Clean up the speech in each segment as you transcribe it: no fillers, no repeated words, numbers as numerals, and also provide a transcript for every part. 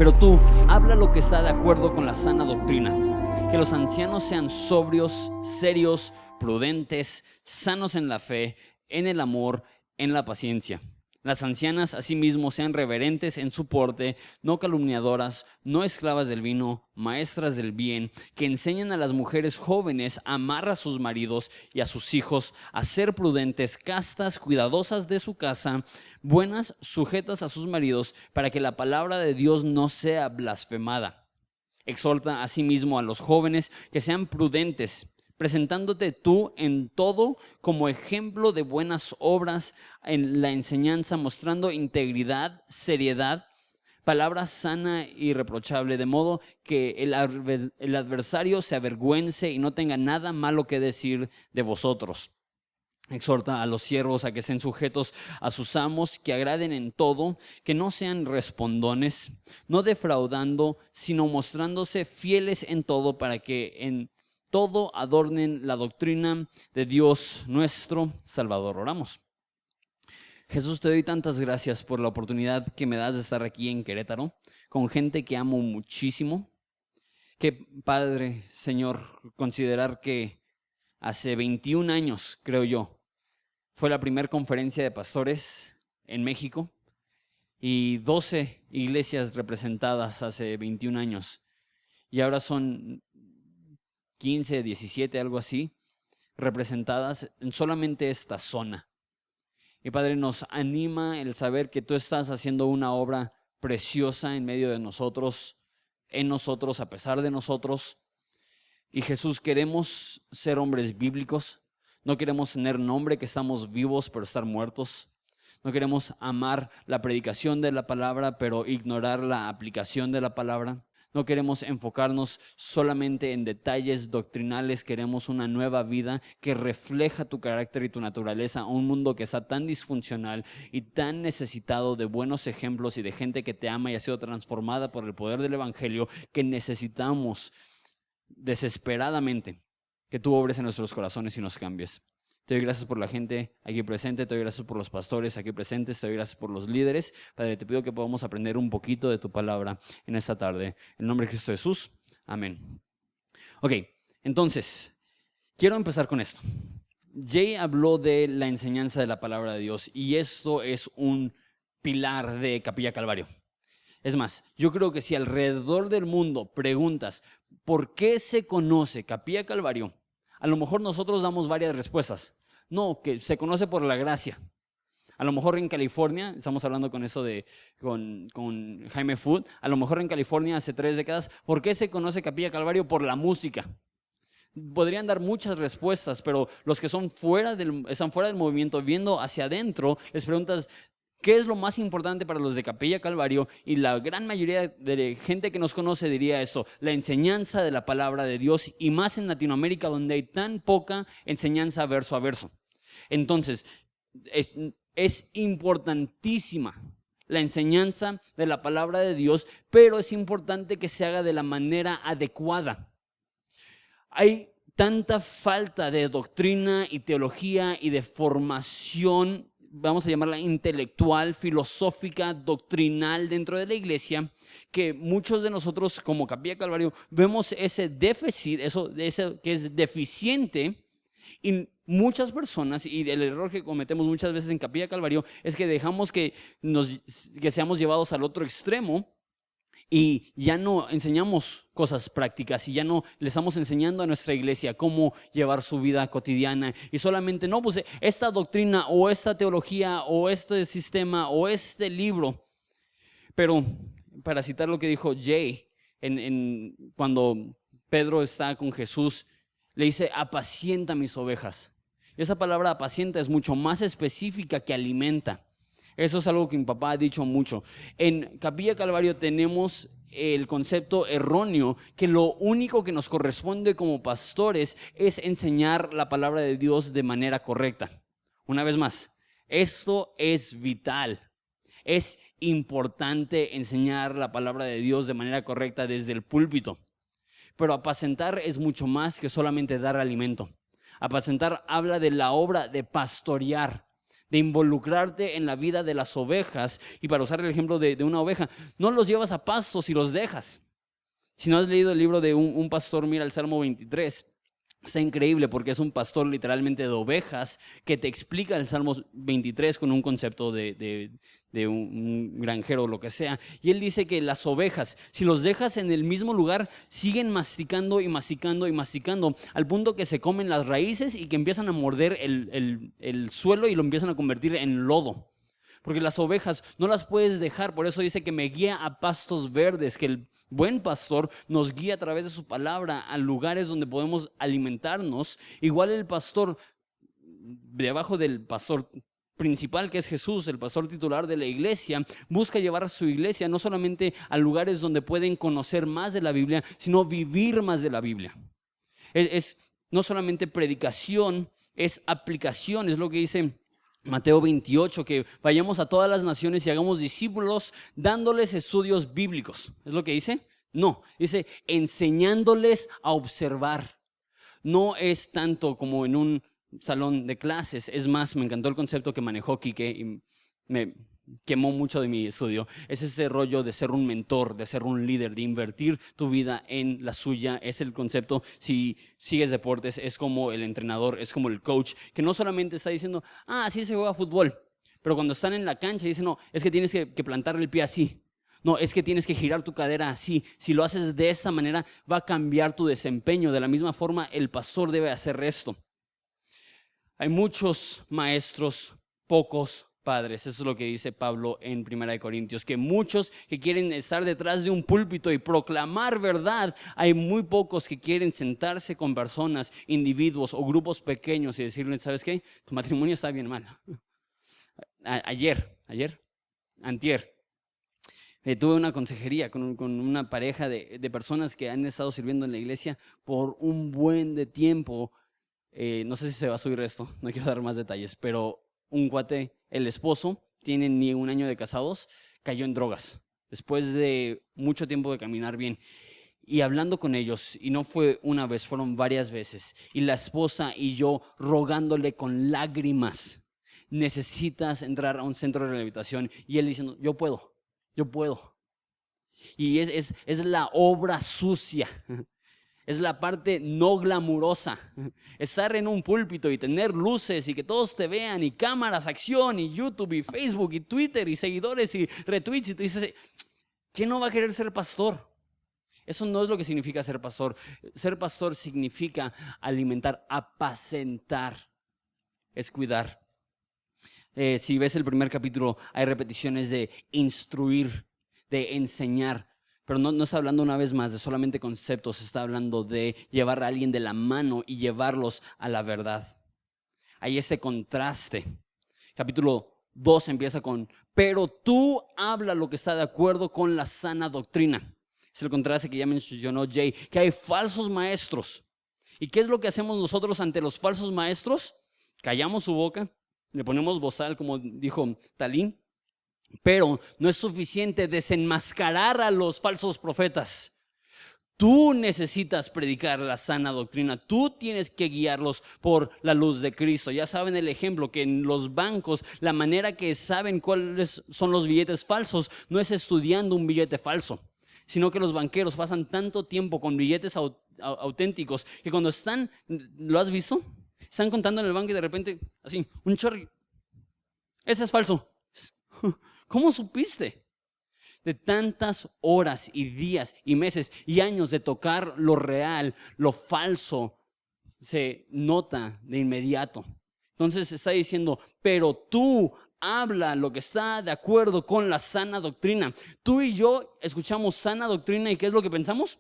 Pero tú, habla lo que está de acuerdo con la sana doctrina. Que los ancianos sean sobrios, serios, prudentes, sanos en la fe, en el amor, en la paciencia. Las ancianas asimismo sean reverentes en su porte, no calumniadoras, no esclavas del vino, maestras del bien, que enseñen a las mujeres jóvenes a amar a sus maridos y a sus hijos, a ser prudentes, castas, cuidadosas de su casa, buenas, sujetas a sus maridos, para que la palabra de Dios no sea blasfemada. Exhorta asimismo a los jóvenes que sean prudentes, presentándote tú en todo como ejemplo de buenas obras en la enseñanza, mostrando integridad, seriedad, palabra sana y irreprochable, de modo que el adversario se avergüence y no tenga nada malo que decir de vosotros. Exhorta a los siervos a que estén sujetos a sus amos, que agraden en todo, que no sean respondones, no defraudando, sino mostrándose fieles en todo, para que en todo adornen la doctrina de Dios nuestro Salvador. Oramos. Jesús, te doy tantas gracias por la oportunidad que me das de estar aquí en Querétaro, con gente que amo muchísimo. Qué padre, Señor, considerar que hace 21 años, creo yo, fue la primera conferencia de pastores en México y 12 iglesias representadas hace 21 años. Y ahora son 15, 17, algo así, representadas en solamente esta zona. Y Padre, nos anima el saber que tú estás haciendo una obra preciosa en medio de nosotros, en nosotros, a pesar de nosotros. Y Jesús, queremos ser hombres bíblicos. No queremos tener nombre que estamos vivos pero estar muertos. No queremos amar la predicación de la palabra pero ignorar la aplicación de la palabra. No queremos enfocarnos solamente en detalles doctrinales. Queremos una nueva vida que refleja tu carácter y tu naturaleza a un mundo que está tan disfuncional y tan necesitado de buenos ejemplos y de gente que te ama y ha sido transformada por el poder del evangelio, que necesitamos desesperadamente que tú obres en nuestros corazones y nos cambies. Te doy gracias por la gente aquí presente, te doy gracias por los pastores aquí presentes, te doy gracias por los líderes. Padre, te pido que podamos aprender un poquito de tu palabra en esta tarde. En el nombre de Cristo Jesús, amén. Ok, entonces, quiero empezar con esto. Jay habló de la enseñanza de la palabra de Dios y esto es un pilar de Capilla Calvario. Es más, yo creo que si alrededor del mundo preguntas ¿por qué se conoce Capilla Calvario? A lo mejor nosotros damos varias respuestas. No, que se conoce por la gracia. A lo mejor en California, estamos hablando con eso con Jaime Food, a lo mejor en California hace 3 décadas, ¿por qué se conoce Capilla Calvario? Por la música. Podrían dar muchas respuestas, pero los que están fuera del movimiento, viendo hacia adentro, les preguntas ¿qué es lo más importante para los de Capilla Calvario? Y la gran mayoría de gente que nos conoce diría esto: la enseñanza de la palabra de Dios, y más en Latinoamérica donde hay tan poca enseñanza verso a verso. Entonces, es importantísima la enseñanza de la palabra de Dios, pero es importante que se haga de la manera adecuada. Hay tanta falta de doctrina y teología y de formación, vamos a llamarla intelectual, filosófica, doctrinal dentro de la iglesia, que muchos de nosotros como Capilla Calvario vemos ese déficit, eso que es deficiente, y muchas personas, y el error que cometemos muchas veces en Capilla Calvario es que dejamos que seamos llevados al otro extremo y ya no enseñamos cosas prácticas y ya no le estamos enseñando a nuestra iglesia cómo llevar su vida cotidiana, y solamente no, pues esta doctrina o esta teología o este sistema o este libro. Pero para citar lo que dijo Jay, cuando Pedro está con Jesús, le dice: apacienta mis ovejas. Y esa palabra apacienta es mucho más específica que alimenta. Eso es algo que mi papá ha dicho mucho. En Capilla Calvario tenemos el concepto erróneo que lo único que nos corresponde como pastores es enseñar la palabra de Dios de manera correcta. Una vez más, esto es vital. Es importante enseñar la palabra de Dios de manera correcta desde el púlpito. Pero apacentar es mucho más que solamente dar alimento. Apacentar habla de la obra de pastorear, de involucrarte en la vida de las ovejas. Y para usar el ejemplo de una oveja, no los llevas a pastos y los dejas. Si no has leído el libro de un pastor, mira el Salmo 23. Está increíble porque es un pastor literalmente de ovejas que te explica el Salmo 23 con un concepto de un granjero o lo que sea. Y él dice que las ovejas, si los dejas en el mismo lugar, siguen masticando y masticando y masticando al punto que se comen las raíces y que empiezan a morder el suelo y lo empiezan a convertir en lodo. Porque las ovejas no las puedes dejar, por eso dice que me guía a pastos verdes, que el buen pastor nos guía a través de su palabra a lugares donde podemos alimentarnos. Igual el pastor, debajo del pastor principal que es Jesús, el pastor titular de la iglesia, busca llevar a su iglesia no solamente a lugares donde pueden conocer más de la Biblia, sino vivir más de la Biblia. Es no solamente predicación, es aplicación, es lo que dice Mateo 28, que vayamos a todas las naciones y hagamos discípulos dándoles estudios bíblicos. ¿Es lo que dice? No, dice enseñándoles a observar. No es tanto como en un salón de clases. Es más, me encantó el concepto que manejó Quique y me quemó mucho de mi estudio. Es ese rollo de ser un mentor, de ser un líder, de invertir tu vida en la suya. Es el concepto, si sigues deportes, es como el entrenador, es como el coach, que no solamente está diciendo, así se juega fútbol, pero cuando están en la cancha dicen, no, es que tienes que plantar el pie así. No, es que tienes que girar tu cadera así. Si lo haces de esta manera, va a cambiar tu desempeño. De la misma forma, el pastor debe hacer esto. Hay muchos maestros, pocos padres. Eso es lo que dice Pablo en 1 Corintios, que muchos que quieren estar detrás de un púlpito y proclamar verdad, hay muy pocos que quieren sentarse con personas, individuos o grupos pequeños y decirles, ¿sabes qué? Tu matrimonio está bien mal. Antier, tuve una consejería con una pareja de personas que han estado sirviendo en la iglesia por un buen de tiempo. No sé si se va a subir esto, no quiero dar más detalles, pero un cuate, el esposo, tienen ni un año de casados, cayó en drogas después de mucho tiempo de caminar bien. Y hablando con ellos, y no fue una vez, fueron varias veces, y la esposa y yo rogándole con lágrimas, necesitas entrar a un centro de rehabilitación, y él diciendo, yo puedo. Y es la obra sucia. Es la parte no glamurosa. Estar en un púlpito y tener luces y que todos te vean y cámaras, acción y YouTube y Facebook y Twitter y seguidores y retweets. Y tú dices, ¿quién no va a querer ser pastor? Eso no es lo que significa ser pastor. Ser pastor significa alimentar, apacentar, es cuidar. Si ves el primer capítulo, hay repeticiones de instruir, de enseñar. Pero no está hablando una vez más de solamente conceptos, está hablando de llevar a alguien de la mano y llevarlos a la verdad. Hay ese contraste. Capítulo 2 empieza con, pero tú habla lo que está de acuerdo con la sana doctrina. Es el contraste que ya mencionó Jay, que hay falsos maestros. ¿Y qué es lo que hacemos nosotros ante los falsos maestros? Callamos su boca, le ponemos bozal, como dijo Talín. Pero no es suficiente desenmascarar a los falsos profetas. Tú necesitas predicar la sana doctrina. Tú tienes que guiarlos por la luz de Cristo. Ya saben el ejemplo que en los bancos, la manera que saben cuáles son los billetes falsos no es estudiando un billete falso, sino que los banqueros pasan tanto tiempo con billetes auténticos que cuando están, ¿lo has visto? Están contando en el banco y de repente, así, un chorro. Ese es falso. ¿Cómo supiste? De tantas horas y días y meses y años de tocar lo real, lo falso, se nota de inmediato. Entonces está diciendo, pero tú habla lo que está de acuerdo con la sana doctrina. Tú y yo escuchamos sana doctrina y ¿qué es lo que pensamos?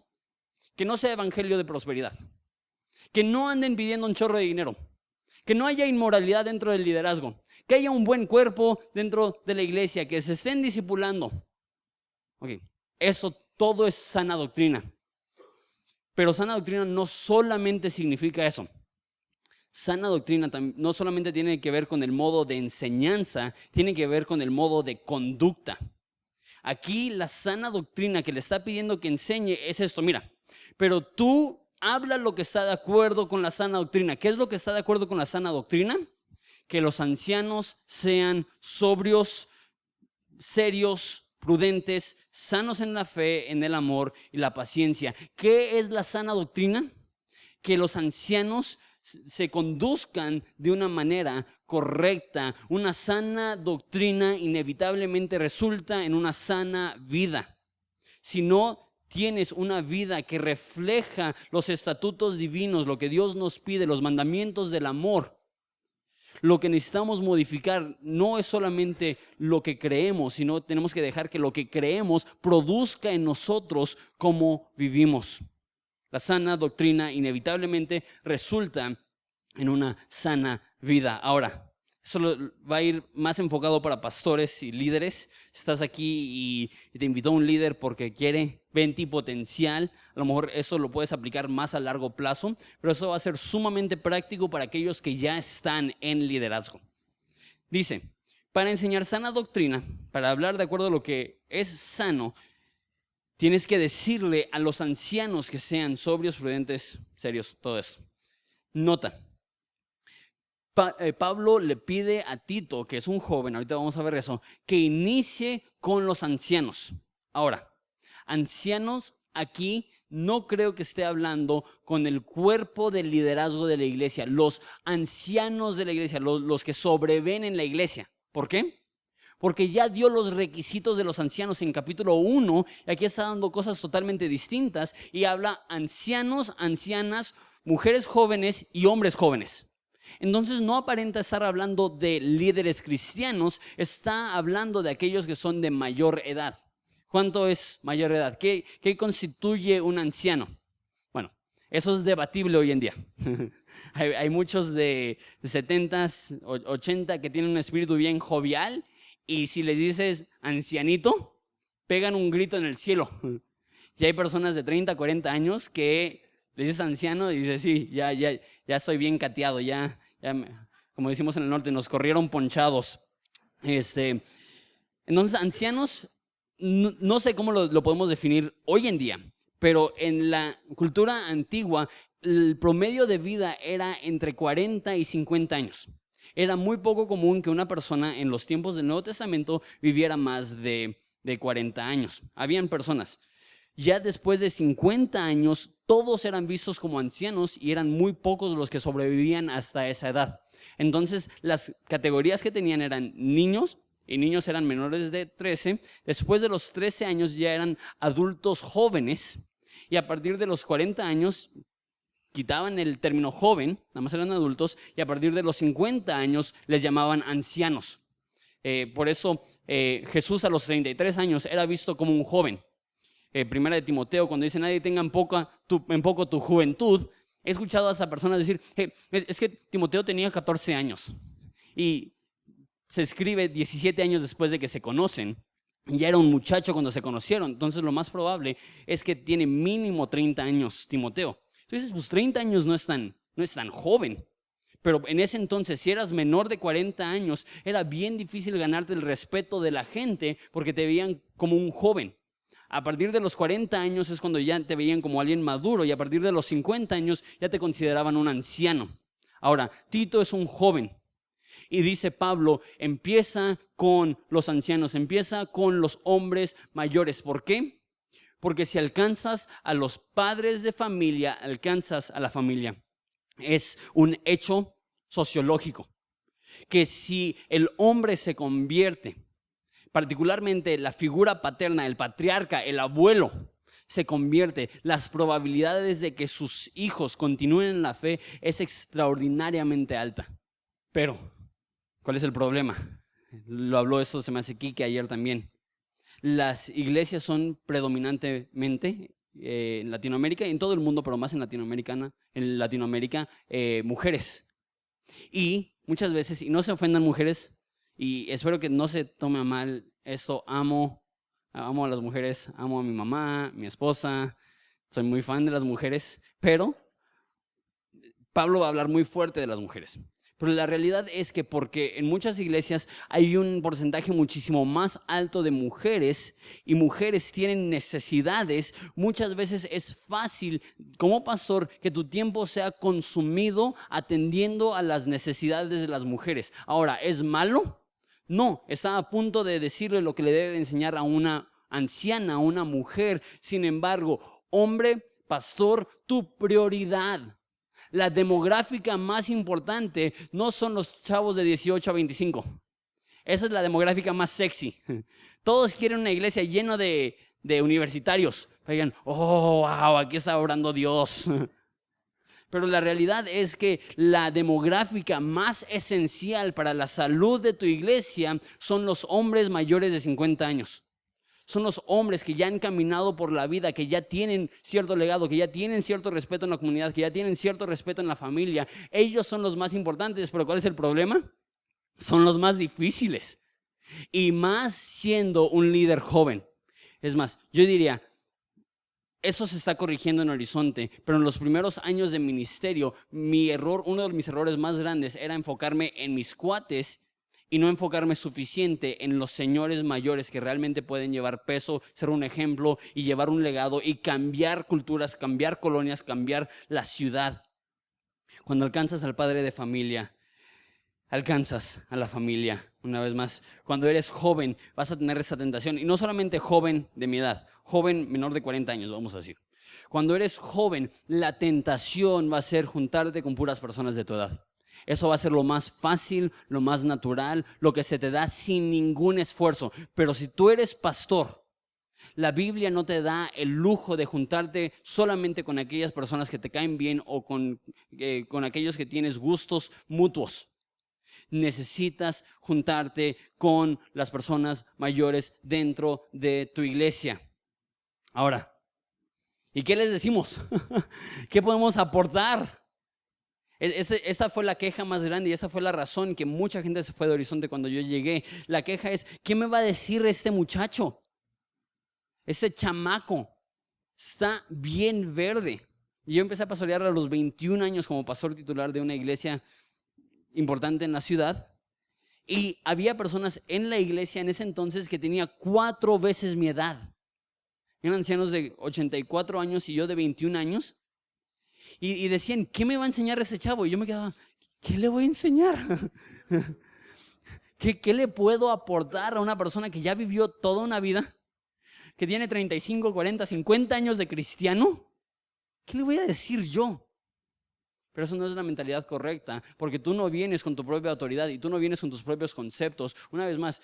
Que no sea evangelio de prosperidad, que no anden pidiendo un chorro de dinero, que no haya inmoralidad dentro del liderazgo, que haya un buen cuerpo dentro de la iglesia, que se estén discipulando. Eso todo es sana doctrina. Pero sana doctrina no solamente significa eso. Sana doctrina no solamente tiene que ver con el modo de enseñanza, tiene que ver con el modo de conducta. Aquí la sana doctrina que le está pidiendo que enseñe es esto, mira, pero tú habla lo que está de acuerdo con la sana doctrina. ¿Qué es lo que está de acuerdo con la sana doctrina? que los ancianos sean sobrios, serios, prudentes, sanos en la fe, en el amor y la paciencia. ¿Qué es la sana doctrina? Que los ancianos se conduzcan de una manera correcta. Una sana doctrina inevitablemente resulta en una sana vida. Si no tienes una vida que refleja los estatutos divinos, lo que Dios nos pide, los mandamientos del amor, lo que necesitamos modificar no es solamente lo que creemos, sino tenemos que dejar que lo que creemos produzca en nosotros cómo vivimos. La sana doctrina inevitablemente resulta en una sana vida. Ahora, eso va a ir más enfocado para pastores y líderes. Si estás aquí y te invitó un líder porque ve en ti potencial, a lo mejor eso lo puedes aplicar más a largo plazo, pero eso va a ser sumamente práctico para aquellos que ya están en liderazgo. Dice, para enseñar sana doctrina, para hablar de acuerdo a lo que es sano, tienes que decirle a los ancianos que sean sobrios, prudentes, serios, todo esto. Nota. Pablo le pide a Tito, que es un joven, ahorita vamos a ver eso, que inicie con los ancianos. Ahora, ancianos aquí no creo que esté hablando con el cuerpo del liderazgo de la iglesia, los ancianos de la iglesia, los que sobreven en la iglesia. ¿Por qué? Porque ya dio los requisitos de los ancianos en capítulo 1 y aquí está dando cosas totalmente distintas y habla ancianos, ancianas, mujeres jóvenes y hombres jóvenes. Entonces no aparenta estar hablando de líderes cristianos, está hablando de aquellos que son de mayor edad. ¿Cuánto es mayor edad? ¿Qué constituye un anciano? Bueno, eso es debatible hoy en día. Hay muchos de 70, 80 que tienen un espíritu bien jovial y si les dices ancianito, pegan un grito en el cielo. Y hay personas de 30, 40 años que les dices anciano y dices, sí, ya soy bien cateado, como decimos en el norte, nos corrieron ponchados. Entonces, ancianos, no sé cómo lo podemos definir hoy en día, pero en la cultura antigua, el promedio de vida era entre 40 y 50 años. Era muy poco común que una persona en los tiempos del Nuevo Testamento viviera más de 40 años. Habían personas. Ya después de 50 años, todos eran vistos como ancianos y eran muy pocos los que sobrevivían hasta esa edad. Entonces, las categorías que tenían eran niños, y niños eran menores de 13. Después de los 13 años ya eran adultos jóvenes, y a partir de los 40 años quitaban el término joven, nada más eran adultos, y a partir de los 50 años les llamaban ancianos. Por eso Jesús a los 33 años era visto como un joven. Primera de Timoteo, cuando dice nadie tenga en poco tu juventud, he escuchado a esa persona decir, es que Timoteo tenía 14 años y se escribe 17 años después de que se conocen. Ya era un muchacho cuando se conocieron, entonces lo más probable es que tiene mínimo 30 años Timoteo. Entonces, pues 30 años no es tan joven. Pero en ese entonces, si eras menor de 40 años, era bien difícil ganarte el respeto de la gente porque te veían como un joven. A partir de los 40 años es cuando ya te veían como alguien maduro y a partir de los 50 años ya te consideraban un anciano. Ahora, Tito es un joven y dice Pablo, empieza con los ancianos, empieza con los hombres mayores. ¿Por qué? Porque si alcanzas a los padres de familia, alcanzas a la familia. Es un hecho sociológico que si el hombre se convierte, particularmente la figura paterna, el patriarca, el abuelo, se convierte, las probabilidades de que sus hijos continúen en la fe es extraordinariamente alta. Pero, ¿cuál es el problema? Lo habló esto, se me hace Kike ayer también. Las iglesias son predominantemente en Latinoamérica y en todo el mundo, pero más en Latinoamérica, mujeres. Y muchas veces, y no se ofendan mujeres, y espero que no se tome a mal esto, amo a las mujeres, amo a mi mamá, mi esposa, soy muy fan de las mujeres, pero Pablo va a hablar muy fuerte de las mujeres. Pero la realidad es que porque en muchas iglesias hay un porcentaje muchísimo más alto de mujeres y mujeres tienen necesidades, muchas veces es fácil como pastor que tu tiempo sea consumido atendiendo a las necesidades de las mujeres. Ahora, ¿es malo? No, está a punto de decirle lo que le debe enseñar a una anciana, a una mujer. Sin embargo, hombre, pastor, tu prioridad, la demográfica más importante no son los chavos de 18 a 25. Esa es la demográfica más sexy. Todos quieren una iglesia llena de universitarios. Digan, oh, wow, aquí está orando Dios. Pero la realidad es que la demográfica más esencial para la salud de tu iglesia son los hombres mayores de 50 años. Son los hombres que ya han caminado por la vida, que ya tienen cierto legado, que ya tienen cierto respeto en la comunidad, que ya tienen cierto respeto en la familia. Ellos son los más importantes, pero ¿cuál es el problema? Son los más difíciles. Y más siendo un líder joven. Es más, yo diría, eso se está corrigiendo en Horizonte, pero en los primeros años de ministerio, uno de mis errores más grandes era enfocarme en mis cuates y no enfocarme suficiente en los señores mayores que realmente pueden llevar peso, ser un ejemplo y llevar un legado y cambiar culturas, cambiar colonias, cambiar la ciudad. Cuando alcanzas al padre de familia, alcanzas a la familia. Una vez más, cuando eres joven vas a tener esa tentación. Y no solamente joven de mi edad, joven menor de 40 años, vamos a decir. Cuando eres joven, la tentación va a ser juntarte con puras personas de tu edad. Eso va a ser lo más fácil, lo más natural, lo que se te da sin ningún esfuerzo. Pero si tú eres pastor, la Biblia no te da el lujo de juntarte solamente con aquellas personas que te caen bien o con aquellos que tienes gustos mutuos. Necesitas juntarte con las personas mayores dentro de tu iglesia. Ahora, ¿y qué les decimos? ¿Qué podemos aportar? Esta fue la queja más grande y esa fue la razón que mucha gente se fue de Horizonte cuando yo llegué. La queja es, ¿qué me va a decir este muchacho? Este chamaco está bien verde. Y yo empecé a pastorear a los 21 años como pastor titular de una iglesia importante en la ciudad. Y había personas en la iglesia en ese entonces que tenía 4 veces mi edad. Eran ancianos de 84 años y yo de 21 años. Y decían, ¿qué me va a enseñar ese chavo? Y yo me quedaba, ¿qué le voy a enseñar? ¿Qué le puedo aportar a una persona que ya vivió toda una vida? Que tiene 35, 40, 50 años de cristiano. ¿Qué le voy a decir yo? Pero eso no es la mentalidad correcta, porque tú no vienes con tu propia autoridad y tú no vienes con tus propios conceptos. Una vez más,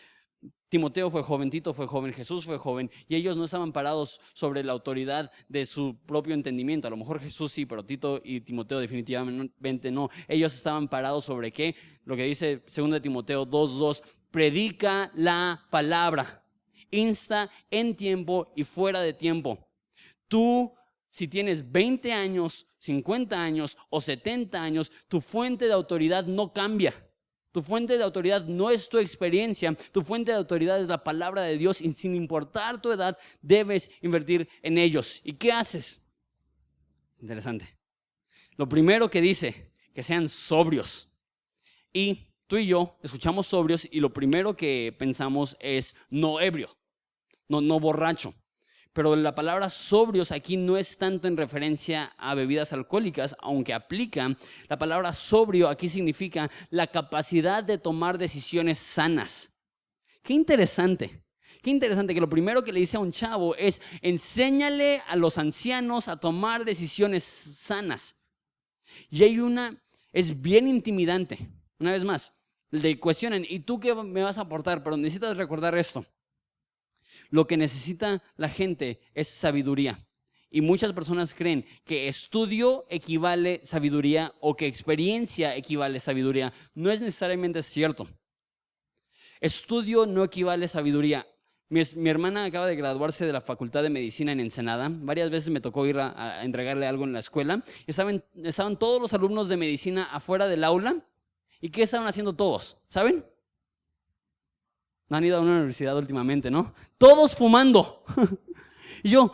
Timoteo fue joven, Tito fue joven, Jesús fue joven y ellos no estaban parados sobre la autoridad de su propio entendimiento. A lo mejor Jesús sí, pero Tito y Timoteo definitivamente no. Ellos estaban parados sobre ¿qué? Lo que dice 2 Timoteo 2:2, predica la palabra, insta en tiempo y fuera de tiempo. Tú, si tienes 20 años, 50 años o 70 años, tu fuente de autoridad no cambia. Tu fuente de autoridad no es tu experiencia, tu fuente de autoridad es la palabra de Dios y sin importar tu edad debes invertir en ellos. ¿Y qué haces? Interesante. Lo primero que dice, que sean sobrios. Y tú y yo escuchamos sobrios y lo primero que pensamos es no ebrio, no borracho. Pero la palabra sobrios aquí no es tanto en referencia a bebidas alcohólicas, aunque aplica. La palabra sobrio aquí significa la capacidad de tomar decisiones sanas. Qué interesante que lo primero que le dice a un chavo es enséñale a los ancianos a tomar decisiones sanas. Y es bien intimidante. Una vez más, le cuestionan, ¿y tú qué me vas a aportar? Pero necesitas recordar esto. Lo que necesita la gente es sabiduría. Y muchas personas creen que estudio equivale sabiduría o que experiencia equivale sabiduría. No es necesariamente cierto. Estudio no equivale sabiduría. Mi hermana acaba de graduarse de la Facultad de Medicina en Ensenada. Varias veces me tocó ir a entregarle algo en la escuela. Estaban todos los alumnos de medicina afuera del aula. ¿Y qué estaban haciendo todos? ¿Saben? No han ido a una universidad últimamente, ¿no? Todos fumando. Y yo,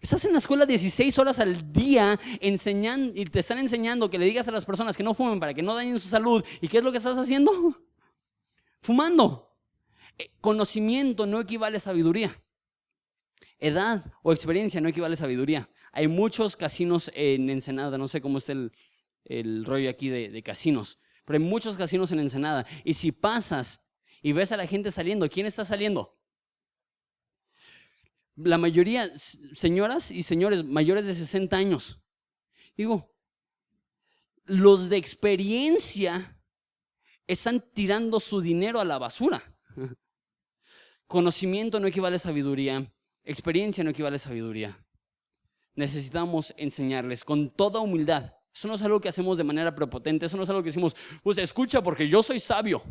Estás en la escuela 16 horas al día enseñando, y te están enseñando que le digas a las personas que no fumen para que no dañen su salud. ¿Y qué es lo que estás haciendo? Fumando. Conocimiento no equivale a sabiduría. Edad o experiencia no equivale a sabiduría. Hay muchos casinos en Ensenada, no sé cómo está el rollo aquí de casinos, pero hay muchos casinos en Ensenada. Y si pasas y ves a la gente saliendo, ¿quién está saliendo? La mayoría, señoras y señores mayores de 60 años. Digo, los de experiencia están tirando su dinero a la basura. Conocimiento no equivale a sabiduría. Experiencia no equivale a sabiduría. Necesitamos enseñarles con toda humildad. Eso no es algo que hacemos de manera prepotente. Eso no es algo que decimos, pues escucha porque yo soy sabio.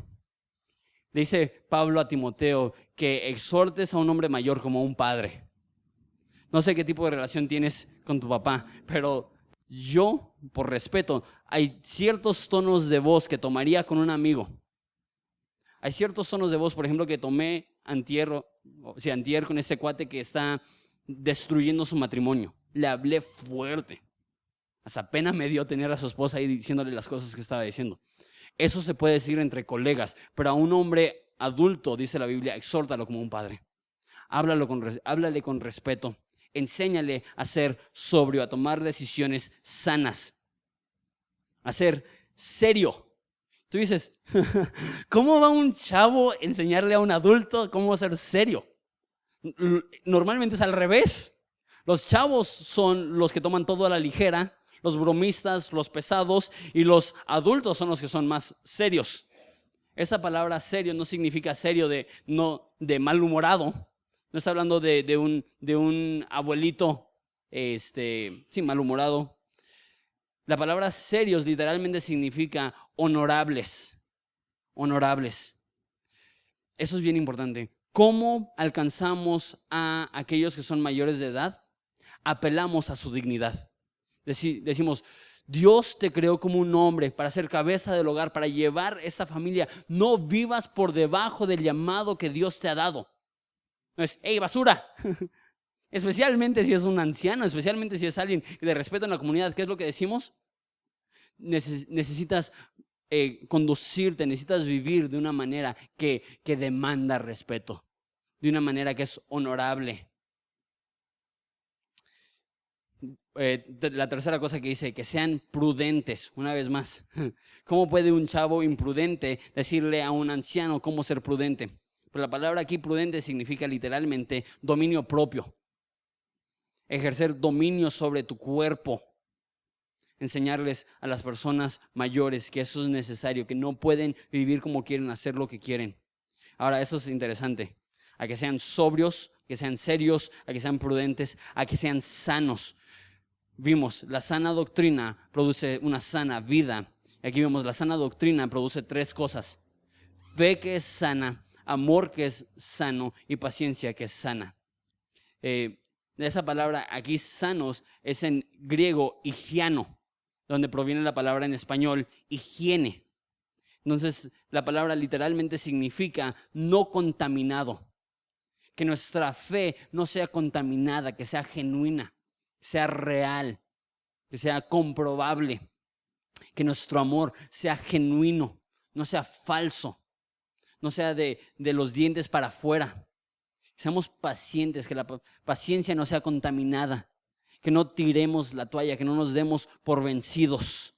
Dice Pablo a Timoteo que exhortes a un hombre mayor como a un padre. No sé qué tipo de relación tienes con tu papá, pero yo, por respeto, hay ciertos tonos de voz que tomaría con un amigo. Hay ciertos tonos de voz, por ejemplo, que tomé antier con este cuate que está destruyendo su matrimonio. Le hablé fuerte. Hasta pena me dio tener a su esposa ahí diciéndole las cosas que estaba diciendo. Eso se puede decir entre colegas, pero a un hombre adulto, dice la Biblia, exhórtalo como un padre. Háblale con respeto. Enséñale a ser sobrio, a tomar decisiones sanas, a ser serio. Tú dices, ¿cómo va un chavo enseñarle a un adulto cómo ser serio? Normalmente es al revés. Los chavos son los que toman todo a la ligera, los bromistas, los pesados, y los adultos son los que son más serios. Esa palabra serio no significa serio de malhumorado. No está hablando de un abuelito malhumorado. La palabra serios literalmente significa honorables. Honorables. Eso es bien importante. ¿Cómo alcanzamos a aquellos que son mayores de edad? Apelamos a su dignidad. Decimos, Dios te creó como un hombre para ser cabeza del hogar, para llevar esta familia. No vivas por debajo del llamado que Dios te ha dado. No es, hey, basura. Especialmente si es un anciano, especialmente si es alguien de respeto en la comunidad. ¿Qué es lo que decimos? Necesitas conducirte, necesitas vivir de una manera que demanda respeto, de una manera que es honorable. La tercera cosa que dice, que sean prudentes. Una vez más, ¿cómo puede un chavo imprudente decirle a un anciano cómo ser prudente? Pues la palabra aquí prudente significa literalmente dominio propio. Ejercer dominio sobre tu cuerpo. Enseñarles a las personas mayores que eso es necesario, que no pueden vivir como quieren, hacer lo que quieren. Ahora, eso es interesante. A que sean sobrios, que sean serios, a que sean prudentes, a que sean sanos. Vimos, la sana doctrina produce una sana vida. Aquí vemos, la sana doctrina produce tres cosas. Fe que es sana, amor que es sano y paciencia que es sana. Esa palabra aquí sanos es en griego higiano, donde proviene la palabra en español higiene. Entonces la palabra literalmente significa no contaminado. Que nuestra fe no sea contaminada, que sea genuina, que sea real, que sea comprobable. Que nuestro amor sea genuino, no sea falso, no sea de los dientes para afuera. Seamos pacientes, que la paciencia no sea contaminada, que no tiremos la toalla, que no nos demos por vencidos.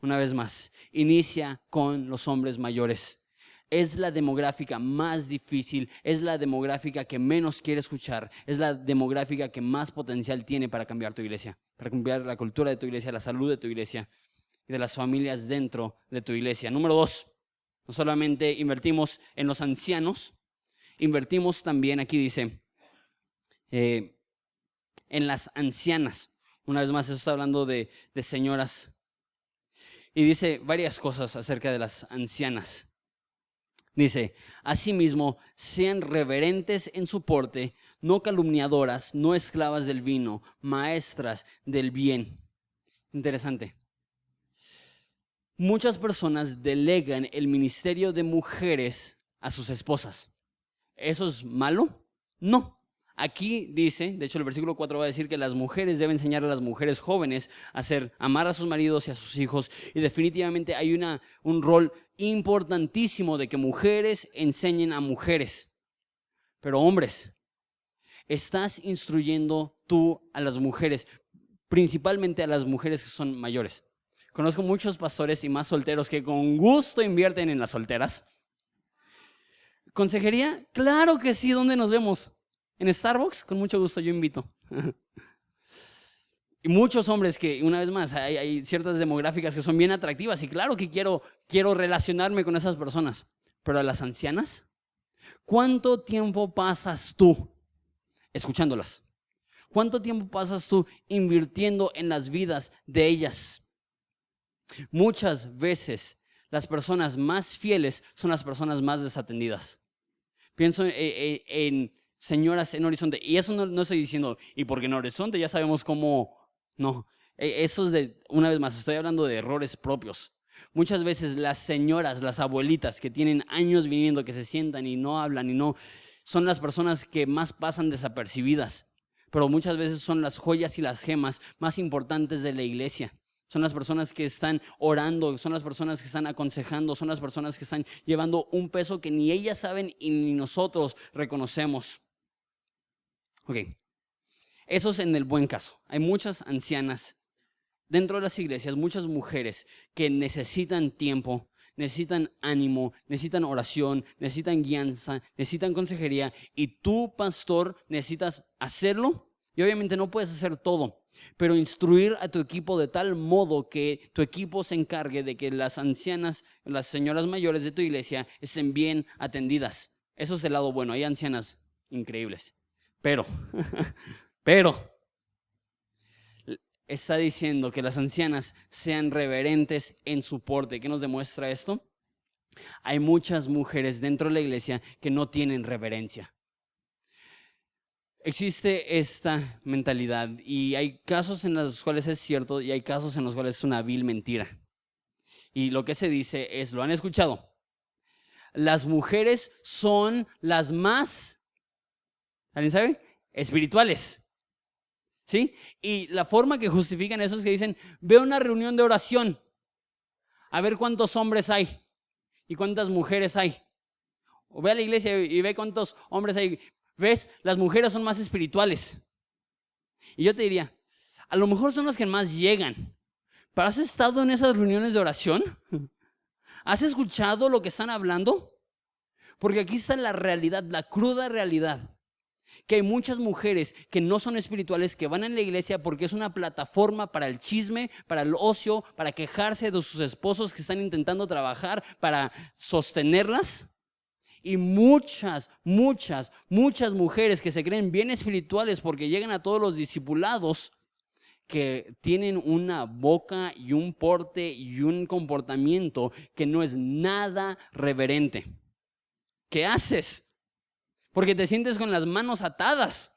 Una vez más, inicia con los hombres mayores. Es la demográfica más difícil, es la demográfica que menos quiere escuchar, es la demográfica que más potencial tiene para cambiar tu iglesia, para cambiar la cultura de tu iglesia, la salud de tu iglesia y de las familias dentro de tu iglesia. Número 2, no solamente invertimos en los ancianos, invertimos también, aquí dice, en las ancianas. Una vez más, eso está hablando de señoras. Y dice varias cosas acerca de las ancianas. Dice, asimismo, sean reverentes en su porte, no calumniadoras, no esclavas del vino, maestras del bien. Interesante. Muchas personas delegan el ministerio de mujeres a sus esposas. ¿Eso es malo? No. Aquí dice, de hecho el versículo 4 va a decir que las mujeres deben enseñar a las mujeres jóvenes a amar a sus maridos y a sus hijos. Y definitivamente hay un rol importantísimo de que mujeres enseñen a mujeres. Pero hombres, estás instruyendo tú a las mujeres, principalmente a las mujeres que son mayores. Conozco muchos pastores y más solteros que con gusto invierten en las solteras. ¿Consejería? Claro que sí. ¿Dónde nos vemos? ¿En Starbucks? Con mucho gusto, yo invito. Y muchos hombres que, una vez más, hay ciertas demográficas que son bien atractivas y claro que quiero relacionarme con esas personas. Pero a las ancianas, ¿cuánto tiempo pasas tú escuchándolas? ¿Cuánto tiempo pasas tú invirtiendo en las vidas de ellas? Muchas veces las personas más fieles son las personas más desatendidas. Pienso en señoras en Horizonte, y eso no estoy diciendo, y porque en Horizonte ya sabemos cómo, no, eso es una vez más, estoy hablando de errores propios. Muchas veces las señoras, las abuelitas que tienen años viniendo, que se sientan y no hablan y no, son las personas que más pasan desapercibidas, pero muchas veces son las joyas y las gemas más importantes de la iglesia. Son las personas que están orando, son las personas que están aconsejando, son las personas que están llevando un peso que ni ellas saben y ni nosotros reconocemos. Ok, eso es en el buen caso. Hay muchas ancianas dentro de las iglesias, muchas mujeres que necesitan tiempo, necesitan ánimo, necesitan oración, necesitan guianza, necesitan consejería y tú, pastor, necesitas hacerlo. Y obviamente no puedes hacer todo, pero instruir a tu equipo de tal modo que tu equipo se encargue de que las ancianas, las señoras mayores de tu iglesia estén bien atendidas. Eso es el lado bueno, hay ancianas increíbles. Pero está diciendo que las ancianas sean reverentes en su porte. ¿Qué nos demuestra esto? Hay muchas mujeres dentro de la iglesia que no tienen reverencia. Existe esta mentalidad y hay casos en los cuales es cierto y hay casos en los cuales es una vil mentira. Y lo que se dice es, ¿lo han escuchado? Las mujeres son las más, ¿alguien sabe? Espirituales. ¿Sí? Y la forma que justifican eso es que dicen, ve una reunión de oración, a ver cuántos hombres hay y cuántas mujeres hay. O ve a la iglesia y ve cuántos hombres hay. ¿Ves? Las mujeres son más espirituales. Y yo te diría, a lo mejor son las que más llegan. ¿Pero has estado en esas reuniones de oración? ¿Has escuchado lo que están hablando? Porque aquí está la realidad, la cruda realidad. Que hay muchas mujeres que no son espirituales, que van a la iglesia porque es una plataforma para el chisme, para el ocio, para quejarse de sus esposos que están intentando trabajar, para sostenerlas. Y muchas mujeres que se creen bien espirituales porque llegan a todos los discipulados que tienen una boca y un porte y un comportamiento que no es nada reverente. ¿Qué haces? Porque te sientes con las manos atadas.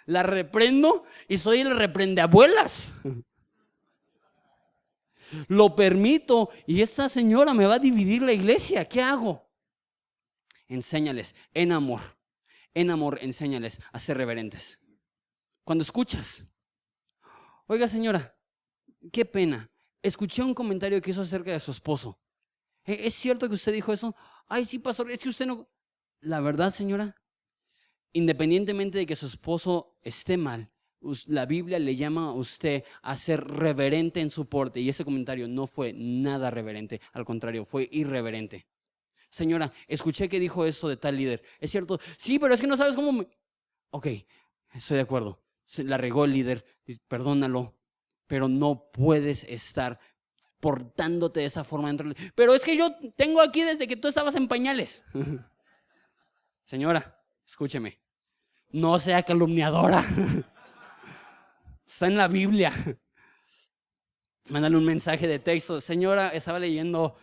La reprendo y soy el reprendeabuelas. Lo permito y esta señora me va a dividir la iglesia. ¿Qué hago? Enséñales en amor, enséñales a ser reverentes. Cuando escuchas, oiga señora, qué pena, escuché un comentario que hizo acerca de su esposo. ¿Es cierto que usted dijo eso? Ay, sí, pastor, es que usted no... La verdad, señora, independientemente de que su esposo esté mal, la Biblia le llama a usted a ser reverente en su porte y ese comentario no fue nada reverente, al contrario, fue irreverente. Señora, escuché que dijo esto de tal líder. ¿Es cierto? Sí, pero es que no sabes cómo Ok, estoy de acuerdo. La regó el líder, perdónalo. Pero no puedes estar portándote de esa forma dentro. Pero es que yo tengo aquí desde que tú estabas en pañales. Señora, escúcheme. No sea calumniadora. Está en la Biblia. Mándale un mensaje de texto. Señora, estaba leyendo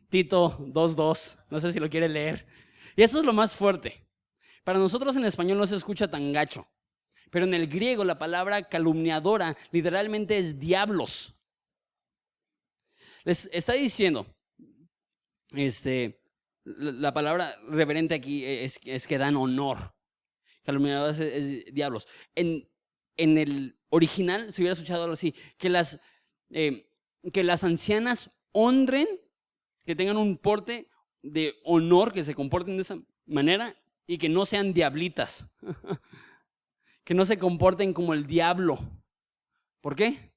Tito 2:2, no sé si lo quiere leer. Y eso es lo más fuerte. Para nosotros en español no se escucha tan gacho, pero en el griego la palabra calumniadora literalmente es diablos. Les está diciendo, la palabra reverente aquí es que dan honor, Calumniadores es diablos. En el original se hubiera escuchado algo así, que las ancianas honren, que tengan un porte de honor, que se comporten de esa manera y que no sean diablitas, que no se comporten como el diablo. ¿Por qué?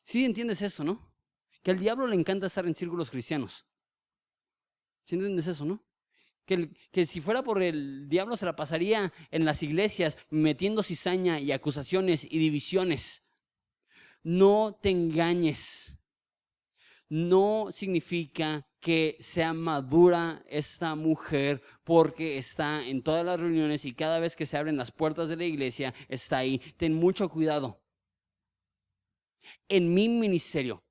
Sí entiendes esto, ¿no? Que al diablo le encanta estar en círculos cristianos. ¿Sí entiendes eso, no? Que si fuera por el diablo se la pasaría en las iglesias metiendo cizaña y acusaciones y divisiones. No te engañes. No significa que sea madura esta mujer porque está en todas las reuniones y cada vez que se abren las puertas de la iglesia está ahí. Ten mucho cuidado. En mi ministerio,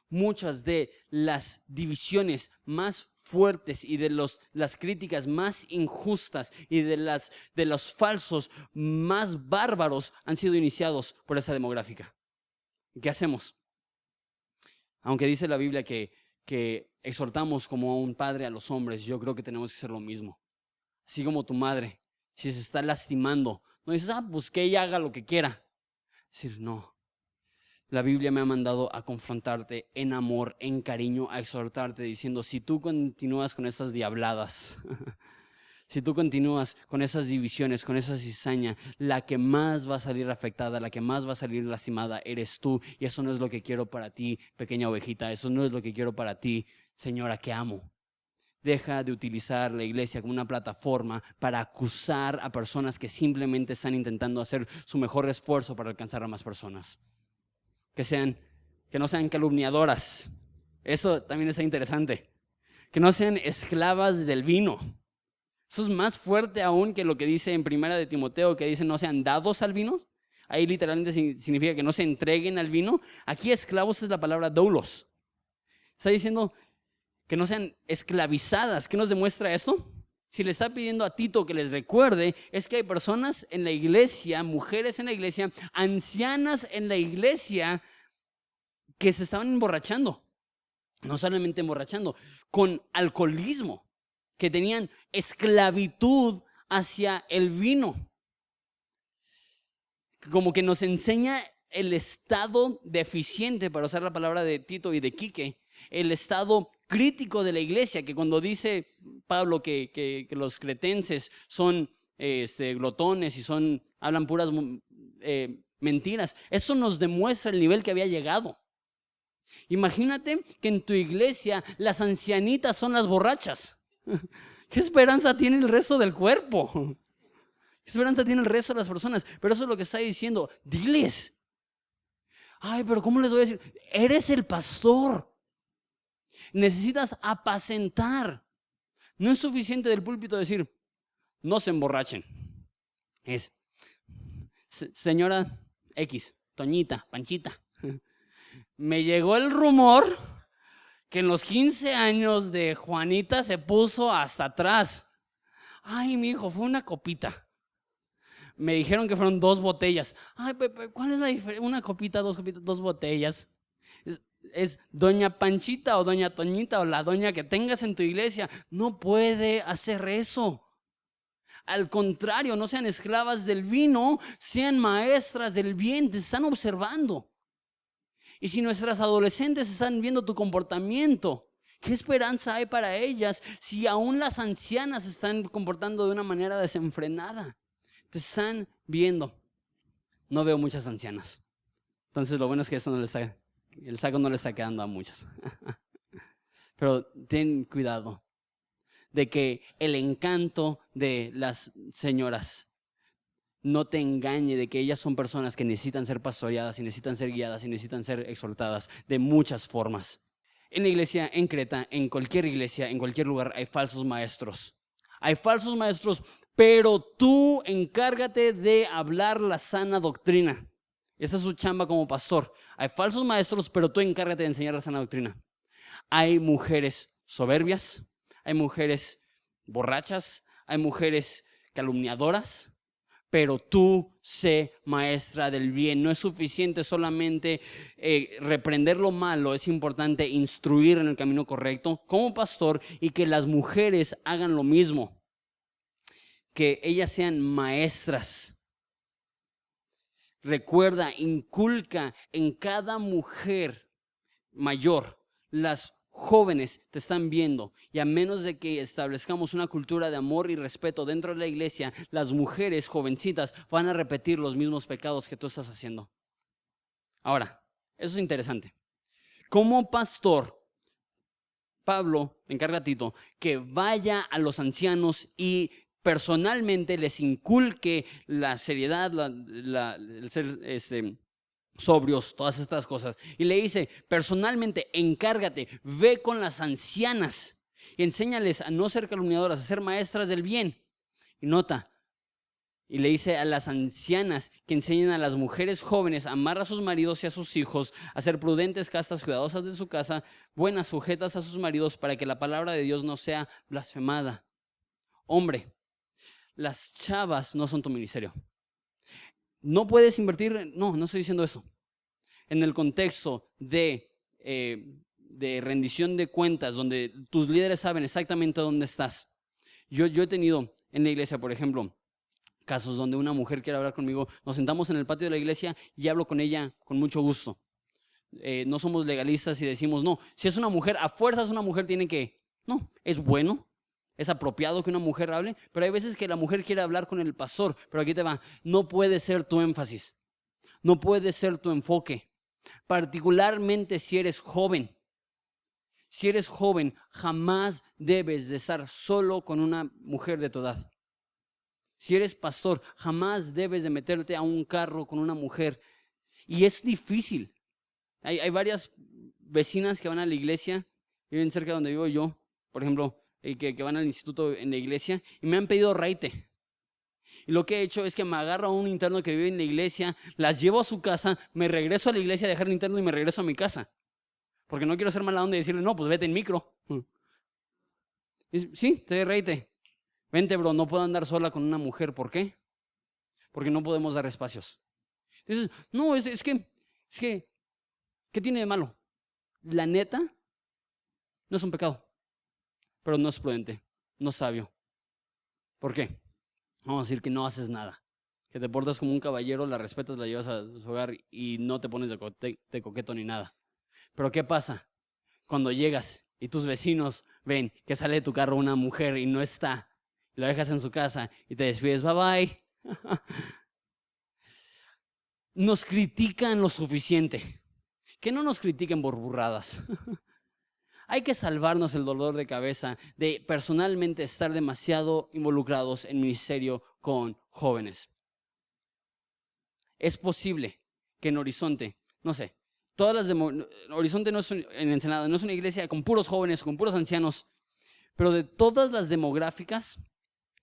muchas de las divisiones más fuertes y de las críticas más injustas y de los falsos más bárbaros han sido iniciados por esa demográfica. ¿Qué hacemos? Aunque dice la Biblia que exhortamos como un padre a los hombres, yo creo que tenemos que hacer lo mismo. Así como tu madre, si se está lastimando, no dices, pues que ella haga lo que quiera. Es decir, no. La Biblia me ha mandado a confrontarte en amor, en cariño, a exhortarte diciendo, si tú continúas con estas diabladas, si tú continúas con esas divisiones, con esa cizaña, la que más va a salir afectada, la que más va a salir lastimada eres tú. Y eso no es lo que quiero para ti, pequeña ovejita, eso no es lo que quiero para ti, señora que amo. Deja de utilizar la iglesia como una plataforma para acusar a personas que simplemente están intentando hacer su mejor esfuerzo para alcanzar a más personas. Que no sean calumniadoras. Eso también está interesante. Que no sean esclavas del vino. Eso es más fuerte aún que lo que dice en Primera de Timoteo, que dice no sean dados al vino. Ahí literalmente significa que no se entreguen al vino. Aquí esclavos es la palabra doulos. Está diciendo que no sean esclavizadas. ¿Qué nos demuestra esto? Si le está pidiendo a Tito que les recuerde, es que hay personas en la iglesia, mujeres en la iglesia, ancianas en la iglesia, que se estaban emborrachando. No solamente emborrachando, con alcoholismo, que tenían esclavitud hacia el vino. Como que nos enseña el estado deficiente, para usar la palabra de Tito y de Quique, el estado crítico de la iglesia, que cuando dice Pablo que los cretenses son glotones y hablan puras mentiras, eso nos demuestra el nivel que había llegado. Imagínate que en tu iglesia las ancianitas son las borrachas. ¿Qué esperanza tiene el resto del cuerpo? ¿Qué esperanza tiene el resto de las personas? Pero eso es lo que está diciendo. Diles. Ay, pero ¿cómo les voy a decir? Eres el pastor. Necesitas apacentar. No es suficiente del púlpito decir, no se emborrachen. Es, señora X, Toñita, Panchita, me llegó el rumor que en los 15 años de Juanita se puso hasta atrás. Ay, mi hijo, fue una copita. Me dijeron que fueron 2 botellas. Ay, ¿cuál es la diferencia? Una copita, 2 copitas, 2 botellas. Es doña Panchita o doña Toñita o la doña que tengas en tu iglesia. No puede hacer eso. Al contrario, no sean esclavas del vino, sean maestras del bien, te están observando. Y si nuestras adolescentes están viendo tu comportamiento, ¿qué esperanza hay para ellas si aún las ancianas se están comportando de una manera desenfrenada? Te están viendo. No veo muchas ancianas. Entonces lo bueno es que eso el saco no le está quedando a muchas. Pero ten cuidado de que el encanto de las señoras no te engañe, de que ellas son personas que necesitan ser pastoreadas y necesitan ser guiadas y necesitan ser exhortadas de muchas formas. En la iglesia, en Creta, en cualquier iglesia, en cualquier lugar hay falsos maestros. Hay falsos maestros, pero tú encárgate de hablar la sana doctrina. Esa es su chamba como pastor. Hay falsos maestros, pero tú encárgate de enseñar la sana doctrina. Hay mujeres soberbias, hay mujeres borrachas, hay mujeres calumniadoras, pero tú sé maestra del bien. No es suficiente solamente reprender lo malo, es importante instruir en el camino correcto como pastor y que las mujeres hagan lo mismo. que ellas sean maestras. Recuerda, inculca en cada mujer mayor. Las jóvenes te están viendo y a menos de que establezcamos una cultura de amor y respeto dentro de la iglesia, las mujeres jovencitas van a repetir los mismos pecados que tú estás haciendo. Ahora, eso es interesante. Como pastor, Pablo encarga a Tito que vaya a los ancianos y personalmente les inculque la seriedad, el ser sobrios, todas estas cosas. Y le dice, personalmente, encárgate, ve con las ancianas y enséñales a no ser calumniadoras, a ser maestras del bien. Y nota, y le dice a las ancianas que enseñen a las mujeres jóvenes a amar a sus maridos y a sus hijos, a ser prudentes, castas, cuidadosas de su casa, buenas, sujetas a sus maridos, para que la palabra de Dios no sea blasfemada. Hombre, las chavas no son tu ministerio. No puedes invertir, no estoy diciendo eso. En el contexto de rendición de cuentas, donde tus líderes saben exactamente dónde estás. Yo he tenido en la iglesia, por ejemplo, casos donde una mujer quiere hablar conmigo, nos sentamos en el patio de la iglesia y hablo con ella con mucho gusto. No somos legalistas y decimos, no, si es una mujer, a fuerzas una mujer tiene que, no, es bueno. Es apropiado que una mujer hable, pero hay veces que la mujer quiere hablar con el pastor. Pero aquí te va, no puede ser tu énfasis, no puede ser tu enfoque, particularmente si eres joven. Si eres joven, jamás debes de estar solo con una mujer de tu edad. Si eres pastor, jamás debes de meterte a un carro con una mujer. Y es difícil. Hay varias vecinas que van a la iglesia, viven cerca de donde vivo yo, por ejemplo, que van al instituto en la iglesia y me han pedido raite. Y lo que he hecho es que me agarro a un interno que vive en la iglesia, las llevo a su casa, me regreso a la iglesia a dejar el interno y me regreso a mi casa. Porque no quiero ser mala onda y decirle, no, pues vete en micro. Sí, te doy raite. Vente, bro, no puedo andar sola con una mujer. ¿Por qué? Porque no podemos dar espacios. Entonces, no, es que, ¿qué tiene de malo? La neta, no es un pecado. Pero no es prudente, no es sabio. ¿Por qué? Vamos a decir que no haces nada, que te portas como un caballero, la respetas, la llevas a su hogar y no te pones de coqueto ni nada. Pero ¿qué pasa cuando llegas y tus vecinos ven que sale de tu carro una mujer y no está? Y la dejas en su casa y te despides, bye bye. Nos critican lo suficiente. Que no nos critiquen por burradas. Hay que salvarnos el dolor de cabeza de personalmente estar demasiado involucrados en ministerio con jóvenes. Es posible que en Horizonte, no sé, Horizonte no es en Ensenada, no es una iglesia con puros jóvenes, con puros ancianos, pero de todas las demográficas,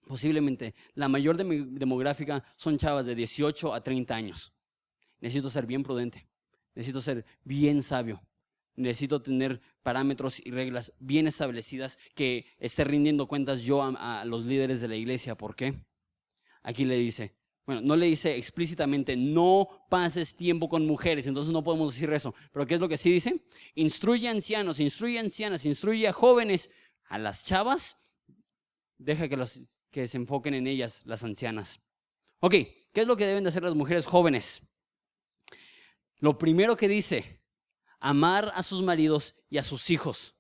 posiblemente la mayor demográfica son chavas de 18 a 30 años. Necesito ser bien prudente, necesito ser bien sabio. Necesito tener parámetros y reglas bien establecidas que esté rindiendo cuentas yo a los líderes de la iglesia. ¿Por qué? Aquí le dice, bueno, no le dice explícitamente, no pases tiempo con mujeres, entonces no podemos decir eso. Pero ¿qué es lo que sí dice? Instruye a ancianos, instruye a ancianas, instruye a jóvenes, a las chavas, deja que se enfoquen en ellas, las ancianas. Ok, ¿qué es lo que deben de hacer las mujeres jóvenes? Lo primero que dice, amar a sus maridos y a sus hijos.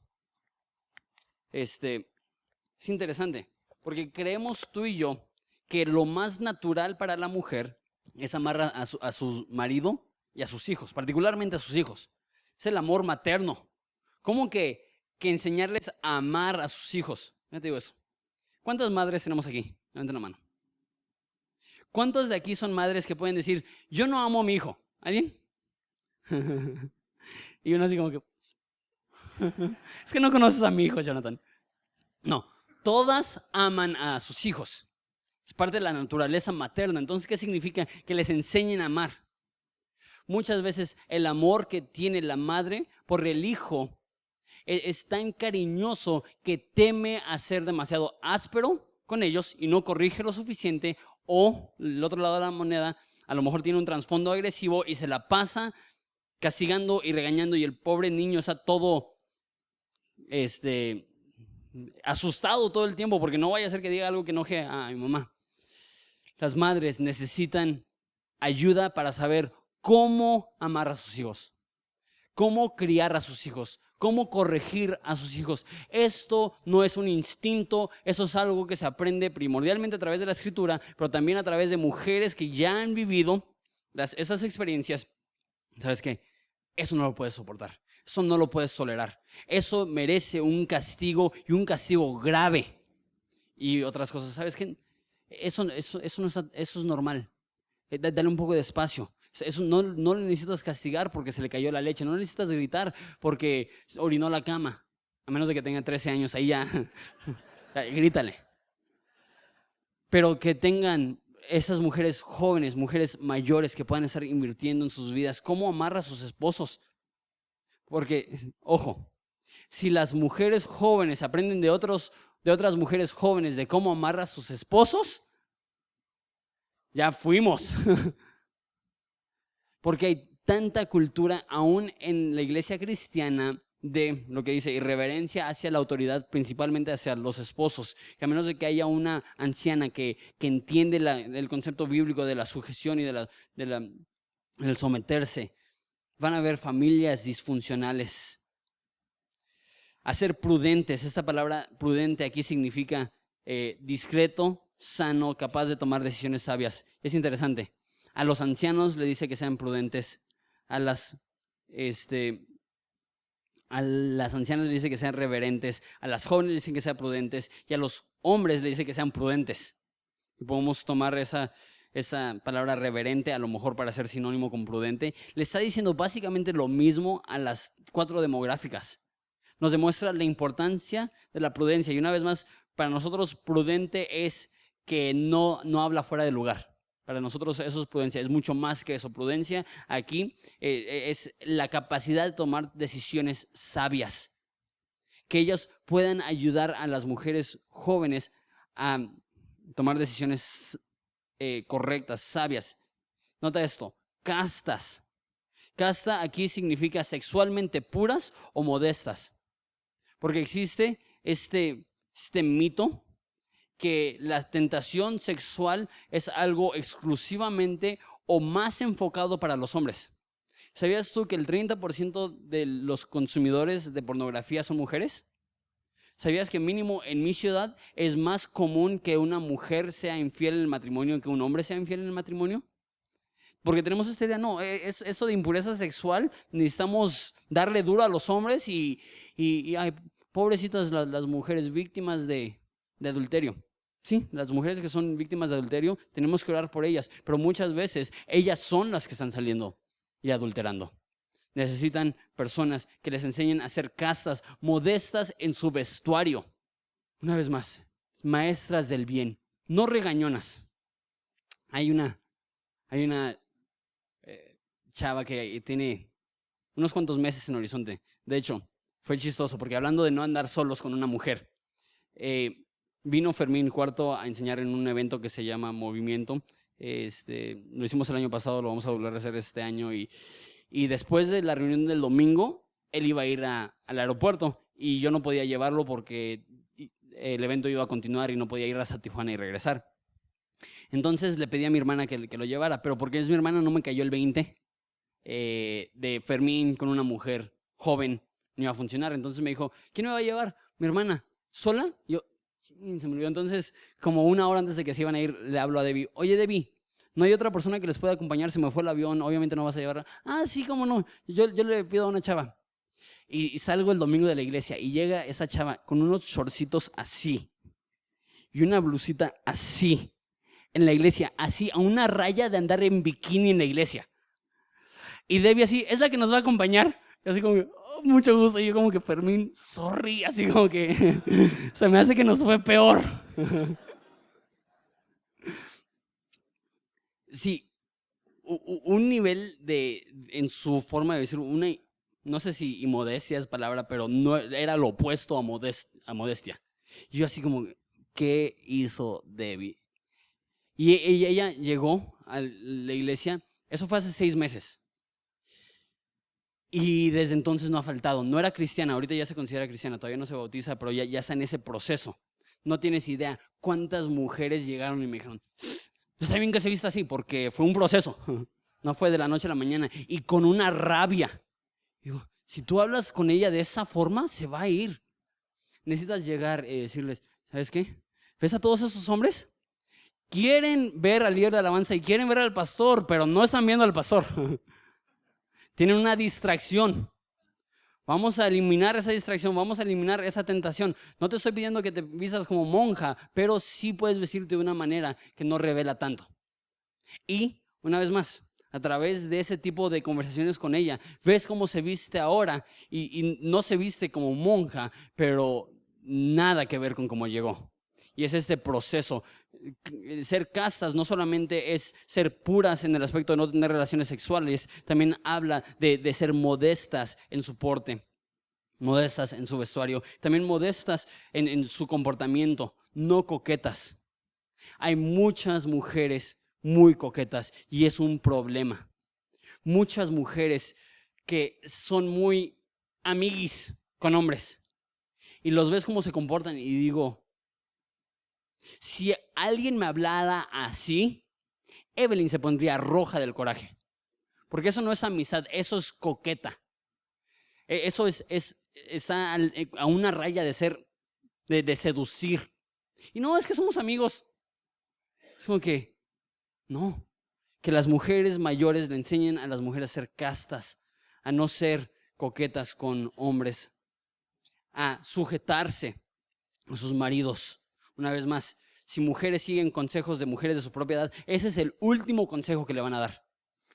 Es interesante, porque creemos tú y yo que lo más natural para la mujer es amar a su marido y a sus hijos, particularmente a sus hijos. Es el amor materno. ¿Cómo que enseñarles a amar a sus hijos? Ya te digo eso. ¿Cuántas madres tenemos aquí? Levanten la mano. ¿Cuántos de aquí son madres que pueden decir, yo no amo a mi hijo? ¿Alguien? Y uno así como que, es que no conoces a mi hijo, Jonathan. No, todas aman a sus hijos. Es parte de la naturaleza materna. Entonces, ¿qué significa? Que les enseñen a amar. Muchas veces el amor que tiene la madre por el hijo es tan cariñoso que teme a ser demasiado áspero con ellos y no corrige lo suficiente, o el otro lado de la moneda, a lo mejor tiene un trasfondo agresivo y se la pasa castigando y regañando, y el pobre niño está todo asustado todo el tiempo porque no vaya a ser que diga algo que enoje a mi mamá. Las madres necesitan ayuda para saber cómo amar a sus hijos, cómo criar a sus hijos, cómo corregir a sus hijos. Esto no es un instinto, eso es algo que se aprende primordialmente a través de la Escritura, pero también a través de mujeres que ya han vivido esas experiencias. ¿Sabes qué? Eso no lo puedes soportar, eso no lo puedes tolerar. Eso merece un castigo y un castigo grave. Y otras cosas, ¿sabes qué? Eso es normal. Dale un poco de espacio. Eso no le necesitas castigar porque se le cayó la leche. No necesitas gritar porque orinó la cama. A menos de que tenga 13 años, ahí ya, ya grítale. Pero que tengan esas mujeres jóvenes, mujeres mayores que puedan estar invirtiendo en sus vidas. ¿Cómo amar a sus esposos? Porque, ojo, si las mujeres jóvenes aprenden de otras mujeres jóvenes de cómo amar a sus esposos, ya fuimos. Porque hay tanta cultura aún en la iglesia cristiana de lo que dice irreverencia hacia la autoridad, principalmente hacia los esposos, que a menos de que haya una anciana que entiende el concepto bíblico de la sujeción y del someterse, van a haber familias disfuncionales. A ser prudentes, esta palabra prudente aquí significa discreto, sano, capaz de tomar decisiones sabias. Es interesante. A los ancianos le dice que sean prudentes, a las ancianas le dice que sean reverentes, a las jóvenes le dicen que sean prudentes y a los hombres le dice que sean prudentes. Y podemos tomar esa palabra reverente a lo mejor para ser sinónimo con prudente. Le está diciendo básicamente lo mismo a las 4 demográficas. Nos demuestra la importancia de la prudencia y una vez más, para nosotros prudente es que no habla fuera de lugar. Para nosotros eso es prudencia, es mucho más que eso. Prudencia aquí es la capacidad de tomar decisiones sabias, que ellas puedan ayudar a las mujeres jóvenes a tomar decisiones correctas, sabias. Nota esto, castas. Casta aquí significa sexualmente puras o modestas, porque existe este mito que la tentación sexual es algo exclusivamente o más enfocado para los hombres. ¿Sabías tú que el 30% de los consumidores de pornografía son mujeres? ¿Sabías que mínimo en mi ciudad es más común que una mujer sea infiel en el matrimonio que un hombre sea infiel en el matrimonio? Porque tenemos esta idea, no, esto de impureza sexual, necesitamos darle duro a los hombres y ay, pobrecitas las mujeres víctimas de adulterio. Sí, las mujeres que son víctimas de adulterio, tenemos que orar por ellas, pero muchas veces ellas son las que están saliendo y adulterando. Necesitan personas que les enseñen a ser castas, modestas en su vestuario. Una vez más, maestras del bien, no regañonas. Hay una chava que tiene unos cuantos meses en Horizonte. De hecho, fue chistoso porque hablando de no andar solos con una mujer, vino Fermín Cuarto a enseñar en un evento que se llama Movimiento. Lo hicimos el año pasado, lo vamos a volver a hacer este año. Y después de la reunión del domingo, él iba a ir al aeropuerto y yo no podía llevarlo porque el evento iba a continuar y no podía ir hasta Tijuana y regresar. Entonces le pedí a mi hermana que lo llevara, pero porque es mi hermana no me cayó el 20 de Fermín con una mujer joven, no iba a funcionar. Entonces me dijo, ¿quién me va a llevar? Mi hermana, ¿sola? Yo, se me olvidó. Entonces, como una hora antes de que se iban a ir, le hablo a Debbie. Oye, Debbie, ¿no hay otra persona que les pueda acompañar? Se me fue el avión, obviamente no vas a llevarla. Ah, sí, cómo no. Yo le pido a una chava. Y salgo el domingo de la iglesia y llega esa chava con unos shortcitos así y una blusita así en la iglesia, así a una raya de andar en bikini en la iglesia. Y Debbie así, ¿es la que nos va a acompañar? Y así como, oh, mucho gusto. Y yo como que, Fermín, sorry, así como que se me hace que nos fue peor. Sí, un nivel en su forma de decir, no sé si inmodestia es palabra, pero no era lo opuesto a modestia. Y yo así como, ¿qué hizo Debbie? Y ella llegó a la iglesia, eso fue hace 6 meses. Y desde entonces no ha faltado. No era cristiana, ahorita ya se considera cristiana, todavía no se bautiza, pero ya está en ese proceso. No tienes idea cuántas mujeres llegaron y me dijeron, Está bien que se vista así porque fue un proceso, no fue de la noche a la mañana y con una rabia. Digo, si tú hablas con ella de esa forma, se va a ir. Necesitas llegar y decirles, ¿sabes qué? ¿Ves a todos esos hombres? Quieren ver al líder de alabanza y quieren ver al pastor, pero no están viendo al pastor. Tienen una distracción. Vamos a eliminar esa distracción, vamos a eliminar esa tentación. No te estoy pidiendo que te vistas como monja, pero sí puedes vestirte de una manera que no revela tanto. Y, una vez más, a través de ese tipo de conversaciones con ella, ves cómo se viste ahora y no se viste como monja, pero nada que ver con cómo llegó. Y es este proceso. Ser castas no solamente es ser puras en el aspecto de no tener relaciones sexuales, también habla de ser modestas en su porte, modestas en su vestuario, también modestas en su comportamiento, no coquetas. Hay muchas mujeres muy coquetas y es un problema. Muchas mujeres que son muy amiguis con hombres y los ves cómo se comportan y digo, si alguien me hablara así, Evelyn se pondría roja del coraje. Porque eso no es amistad, eso es coqueta. Eso está a una raya de seducir. Y no, es que somos amigos. Es como que, no. Que las mujeres mayores le enseñen a las mujeres a ser castas, a no ser coquetas con hombres, a sujetarse a sus maridos. Una vez más, si mujeres siguen consejos de mujeres de su propia edad, ese es el último consejo que le van a dar.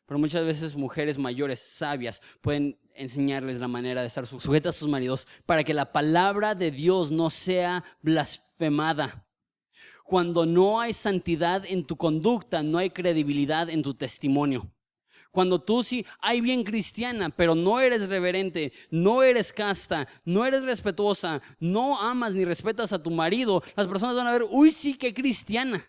Pero muchas veces mujeres mayores, sabias, pueden enseñarles la manera de estar sujetas a sus maridos para que la palabra de Dios no sea blasfemada. Cuando no hay santidad en tu conducta, no hay credibilidad en tu testimonio. Cuando tú sí, hay bien cristiana, pero no eres reverente, no eres casta, no eres respetuosa, no amas ni respetas a tu marido, las personas van a ver, uy, sí, qué cristiana.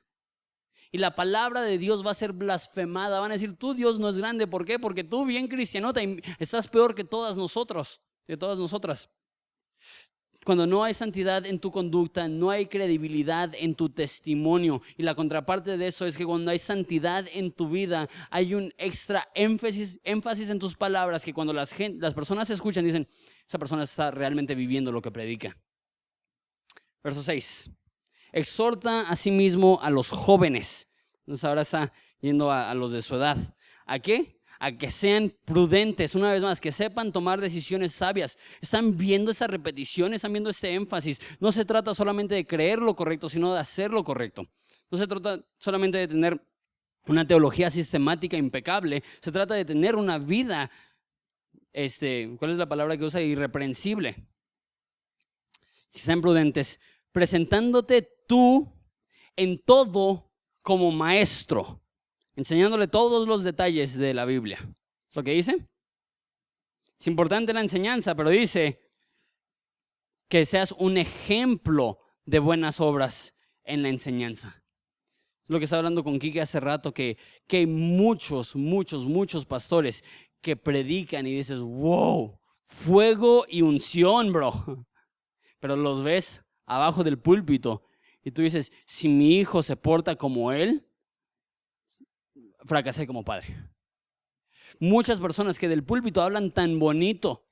Y la palabra de Dios va a ser blasfemada. Van a decir, tú Dios no es grande. ¿Por qué? Porque tú bien cristianota estás peor que todas nosotros, que todas nosotras. Cuando no hay santidad en tu conducta, no hay credibilidad en tu testimonio. Y la contraparte de eso es que cuando hay santidad en tu vida, hay un extra énfasis en tus palabras que cuando las personas escuchan dicen, esa persona está realmente viviendo lo que predica. Verso 6. Exhorta a sí mismo a los jóvenes. Entonces ahora está yendo a los de su edad. ¿A qué? A que sean prudentes, una vez más, que sepan tomar decisiones sabias. Están viendo esa repetición, están viendo este énfasis. No se trata solamente de creer lo correcto, sino de hacer lo correcto. No se trata solamente de tener una teología sistemática impecable. Se trata de tener una vida, ¿cuál es la palabra que usa? Irreprensible. Que sean prudentes, presentándote tú en todo como maestro, enseñándole todos los detalles de la Biblia. ¿Es lo que dice? Es importante la enseñanza, pero dice que seas un ejemplo de buenas obras en la enseñanza. Es lo que estaba hablando con Kike hace rato, que hay muchos pastores que predican y dices, wow, fuego y unción, bro. Pero los ves abajo del púlpito y tú dices, si mi hijo se porta como él, fracasé como padre. Muchas personas que del púlpito hablan tan bonito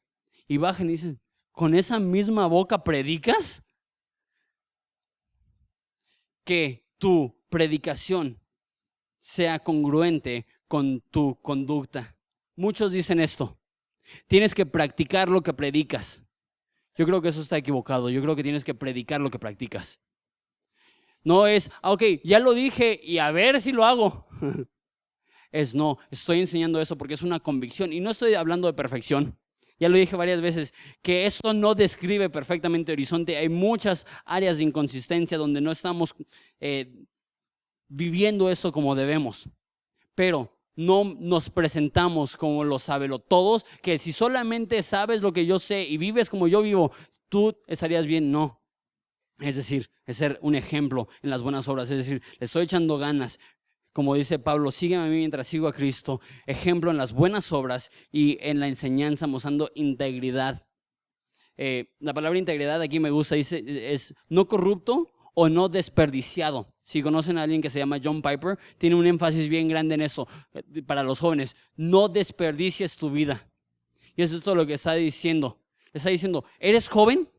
y bajan y dicen, ¿con esa misma boca predicas? Que tu predicación sea congruente con tu conducta. Muchos dicen esto, tienes que practicar lo que predicas. Yo creo que eso está equivocado. Yo creo que tienes que predicar lo que practicas. No es, ok, ya lo dije y a ver si lo hago. No, estoy enseñando eso porque es una convicción y no estoy hablando de perfección. Ya lo dije varias veces, que esto no describe perfectamente Horizonte. Hay muchas áreas de inconsistencia donde no estamos viviendo esto como debemos. Pero no nos presentamos como los sabelotodos, que si solamente sabes lo que yo sé y vives como yo vivo, tú estarías bien. No. Es decir, es ser un ejemplo en las buenas obras. Es decir, le estoy echando ganas. Como dice Pablo, sígueme a mí mientras sigo a Cristo. Ejemplo en las buenas obras y en la enseñanza, mostrando integridad. La palabra integridad aquí me gusta, dice, es no corrupto o no desperdiciado. Si conocen a alguien que se llama John Piper, tiene un énfasis bien grande en eso para los jóvenes. No desperdicies tu vida. Y eso es todo lo que está diciendo. Le está diciendo, ¿eres joven?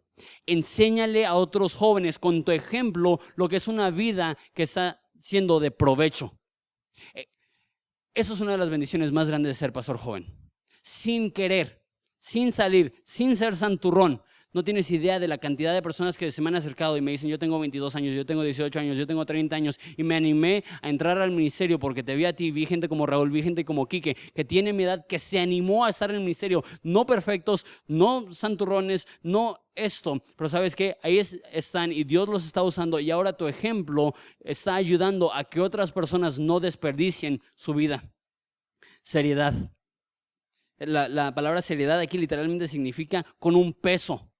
Enséñale a otros jóvenes con tu ejemplo lo que es una vida que está siendo de provecho. Eso es una de las bendiciones más grandes de ser pastor joven. Sin querer, sin salir, sin ser santurrón. No tienes idea de la cantidad de personas que se me han acercado y me dicen, yo tengo 22 años, yo tengo 18 años, yo tengo 30 años y me animé a entrar al ministerio porque te vi a ti, vi gente como Raúl, vi gente como Quique, que tiene mi edad, que se animó a estar en el ministerio. No perfectos, no santurrones, no esto, pero ¿sabes qué? Ahí están y Dios los está usando y ahora tu ejemplo está ayudando a que otras personas no desperdicien su vida. Seriedad. La palabra seriedad aquí literalmente significa con un peso.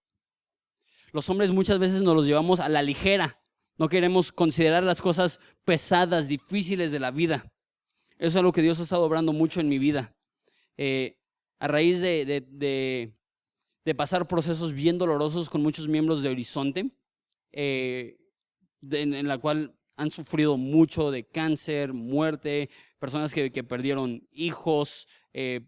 Los hombres muchas veces nos los llevamos a la ligera. No queremos considerar las cosas pesadas, difíciles de la vida. Eso es algo que Dios ha estado obrando mucho en mi vida. A raíz de pasar procesos bien dolorosos con muchos miembros de Horizonte, en la cual han sufrido mucho de cáncer, muerte, personas que perdieron hijos,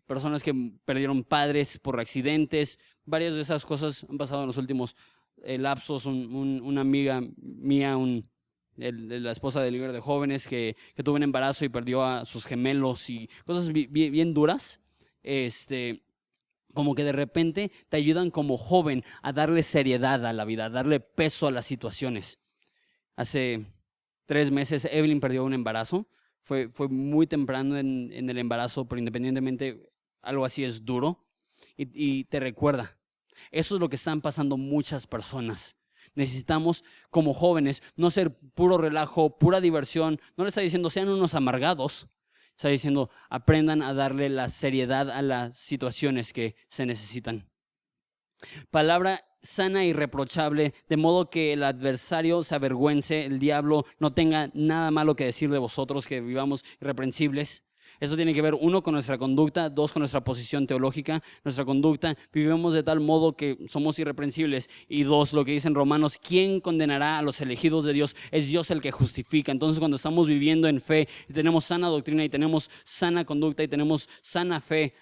personas que perdieron padres por accidentes. Varias de esas cosas han pasado en los últimos lapsos. Una amiga mía, la esposa del líder de jóvenes, que tuvo un embarazo y perdió a sus gemelos y cosas bien duras. Como que de repente te ayudan como joven a darle seriedad a la vida, a darle peso a las situaciones. Hace 3 meses Evelyn perdió un embarazo. Fue muy temprano en el embarazo, pero independientemente algo así es duro y te recuerda. Eso es lo que están pasando muchas personas. Necesitamos como jóvenes no ser puro relajo, pura diversión. No le está diciendo sean unos amargados. Está diciendo aprendan a darle la seriedad a las situaciones que se necesitan. Palabra sana y reprochable, de modo que el adversario se avergüence, el diablo no tenga nada malo que decir de vosotros, que vivamos irreprensibles. Eso tiene que ver, 1, con nuestra conducta, 2, con nuestra posición teológica. Nuestra conducta, vivimos de tal modo que somos irreprensibles. Y 2, lo que dice en Romanos, ¿quién condenará a los elegidos de Dios? Es Dios el que justifica. Entonces, cuando estamos viviendo en fe, y tenemos sana doctrina y tenemos sana conducta y tenemos sana fe,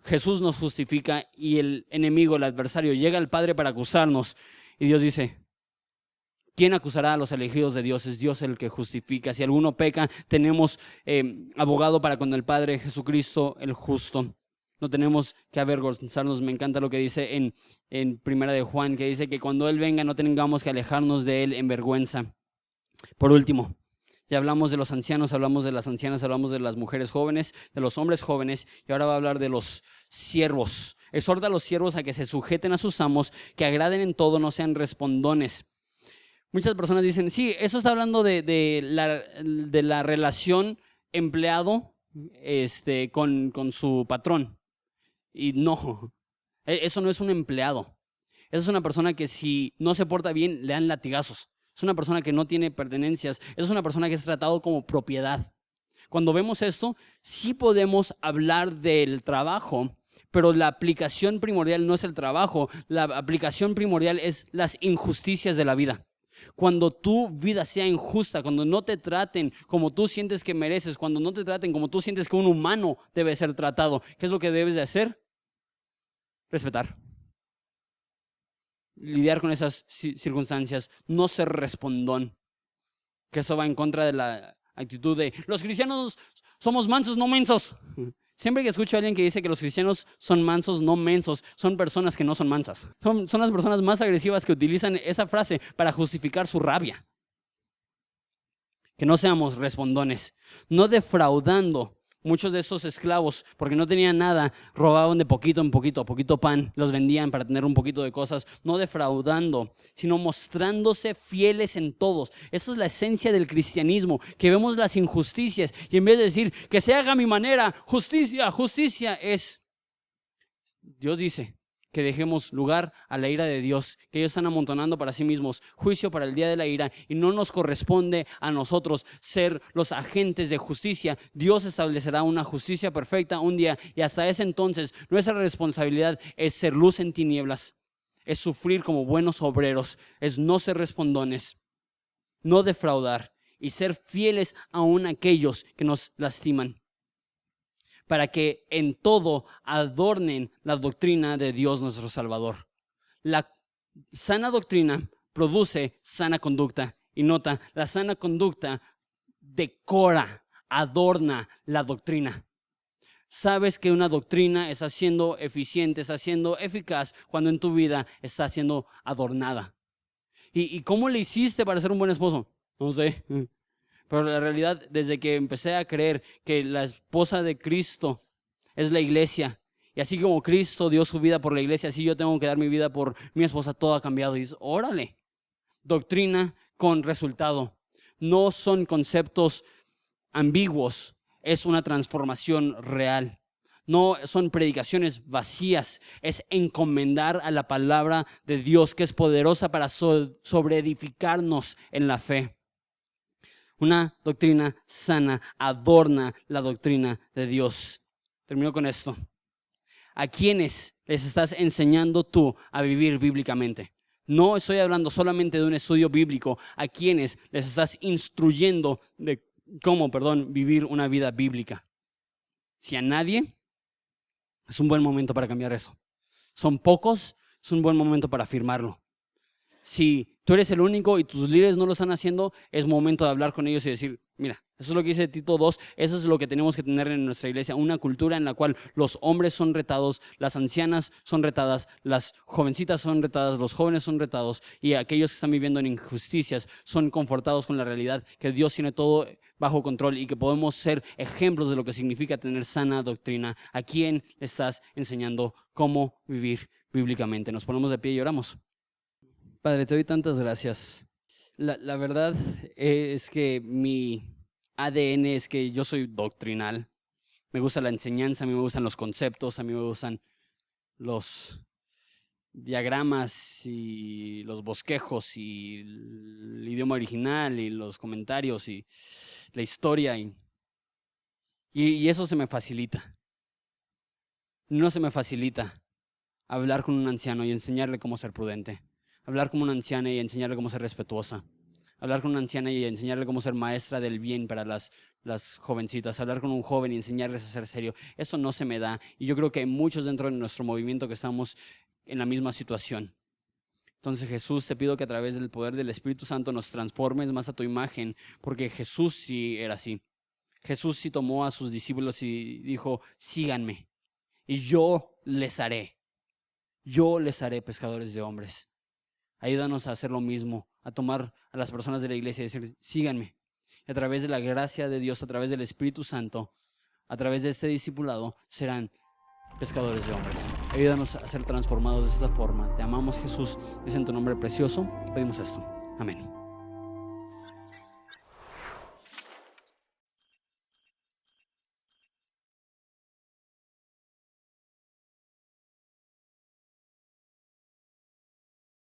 Jesús nos justifica y el enemigo, el adversario, llega al Padre para acusarnos. Y Dios dice, ¿quién acusará a los elegidos de Dios? Es Dios el que justifica. Si alguno peca, tenemos abogado para con el Padre, Jesucristo el justo. No tenemos que avergonzarnos. Me encanta lo que dice en Primera de Juan, que dice que cuando Él venga no tengamos que alejarnos de Él en vergüenza. Por último, ya hablamos de los ancianos, hablamos de las ancianas, hablamos de las mujeres jóvenes, de los hombres jóvenes, y ahora va a hablar de los siervos. Exhorta a los siervos a que se sujeten a sus amos, que agraden en todo, no sean respondones. Muchas personas dicen, sí, eso está hablando de la relación empleado con su patrón. Y no, eso no es un empleado. Esa es una persona que si no se porta bien, le dan latigazos. Es una persona que no tiene pertenencias. Es una persona que es tratado como propiedad. Cuando vemos esto, sí podemos hablar del trabajo, pero la aplicación primordial no es el trabajo. La aplicación primordial es las injusticias de la vida. Cuando tu vida sea injusta, cuando no te traten como tú sientes que mereces, cuando no te traten como tú sientes que un humano debe ser tratado, ¿qué es lo que debes de hacer? Respetar. Lidiar con esas circunstancias, no ser respondón. Que eso va en contra de la actitud de los cristianos somos mansos, no mensos. Siempre que escucho a alguien que dice que los cristianos son mansos, no mensos, son personas que no son mansas. Son las personas más agresivas que utilizan esa frase para justificar su rabia. Que no seamos respondones, no defraudando. Muchos de esos esclavos, porque no tenían nada, robaban de poquito en poquito, a poquito pan, los vendían para tener un poquito de cosas, no defraudando, sino mostrándose fieles en todos. Esa es la esencia del cristianismo, que vemos las injusticias y en vez de decir que se haga a mi manera, justicia, justicia, es, Dios dice, que dejemos lugar a la ira de Dios, que ellos están amontonando para sí mismos juicio para el día de la ira y no nos corresponde a nosotros ser los agentes de justicia. Dios establecerá una justicia perfecta un día y hasta ese entonces nuestra responsabilidad es ser luz en tinieblas, es sufrir como buenos obreros, es no ser respondones. no defraudar y ser fieles aún a aquellos que nos lastiman, para que en todo adornen la doctrina de Dios nuestro Salvador. La sana doctrina produce sana conducta. Y nota, la sana conducta decora, adorna la doctrina. Sabes que una doctrina está siendo eficiente, está siendo eficaz cuando en tu vida está siendo adornada. ¿Y cómo le hiciste para ser un buen esposo? No sé. Pero la realidad, desde que empecé a creer que la esposa de Cristo es la iglesia, y así como Cristo dio su vida por la iglesia, así yo tengo que dar mi vida por mi esposa, todo ha cambiado. Y dices, órale, doctrina con resultado. No son conceptos ambiguos, es una transformación real. No son predicaciones vacías, es encomendar a la palabra de Dios que es poderosa para sobreedificarnos en la fe. Una doctrina sana adorna la doctrina de Dios. Termino con esto. ¿A quiénes les estás enseñando tú a vivir bíblicamente? No estoy hablando solamente de un estudio bíblico. ¿A quiénes les estás instruyendo de cómo, vivir una vida bíblica? Si a nadie, es un buen momento para cambiar eso. Son pocos, es un buen momento para afirmarlo. Si tú eres el único y tus líderes no lo están haciendo, es momento de hablar con ellos y decir, mira, eso es lo que dice Tito 2, eso es lo que tenemos que tener en nuestra iglesia, una cultura en la cual los hombres son retados, las ancianas son retadas, las jovencitas son retadas, los jóvenes son retados y aquellos que están viviendo en injusticias son confortados con la realidad que Dios tiene todo bajo control y que podemos ser ejemplos de lo que significa tener sana doctrina. ¿A quién le estás enseñando cómo vivir bíblicamente? Nos ponemos de pie y oramos. Padre, te doy tantas gracias. La verdad es que mi ADN es que yo soy doctrinal. Me gusta la enseñanza, a mí me gustan los conceptos, a mí me gustan los diagramas y los bosquejos y el idioma original y los comentarios y la historia y eso se me facilita. No se me facilita hablar con un anciano y enseñarle cómo ser prudente. Hablar con una anciana y enseñarle cómo ser respetuosa. Hablar con una anciana y enseñarle cómo ser maestra del bien para las jovencitas. Hablar con un joven y enseñarles a ser serio. Eso no se me da. Y yo creo que hay muchos dentro de nuestro movimiento que estamos en la misma situación. Entonces, Jesús, te pido que a través del poder del Espíritu Santo nos transformes más a tu imagen, porque Jesús sí era así. Jesús sí tomó a sus discípulos y dijo, síganme, y yo les haré pescadores de hombres. Ayúdanos a hacer lo mismo, a tomar a las personas de la iglesia y decir, síganme. Y a través de la gracia de Dios, a través del Espíritu Santo, a través de este discipulado, serán pescadores de hombres. Ayúdanos a ser transformados de esta forma. Te amamos, Jesús. Es en tu nombre precioso. Pedimos esto. Amén.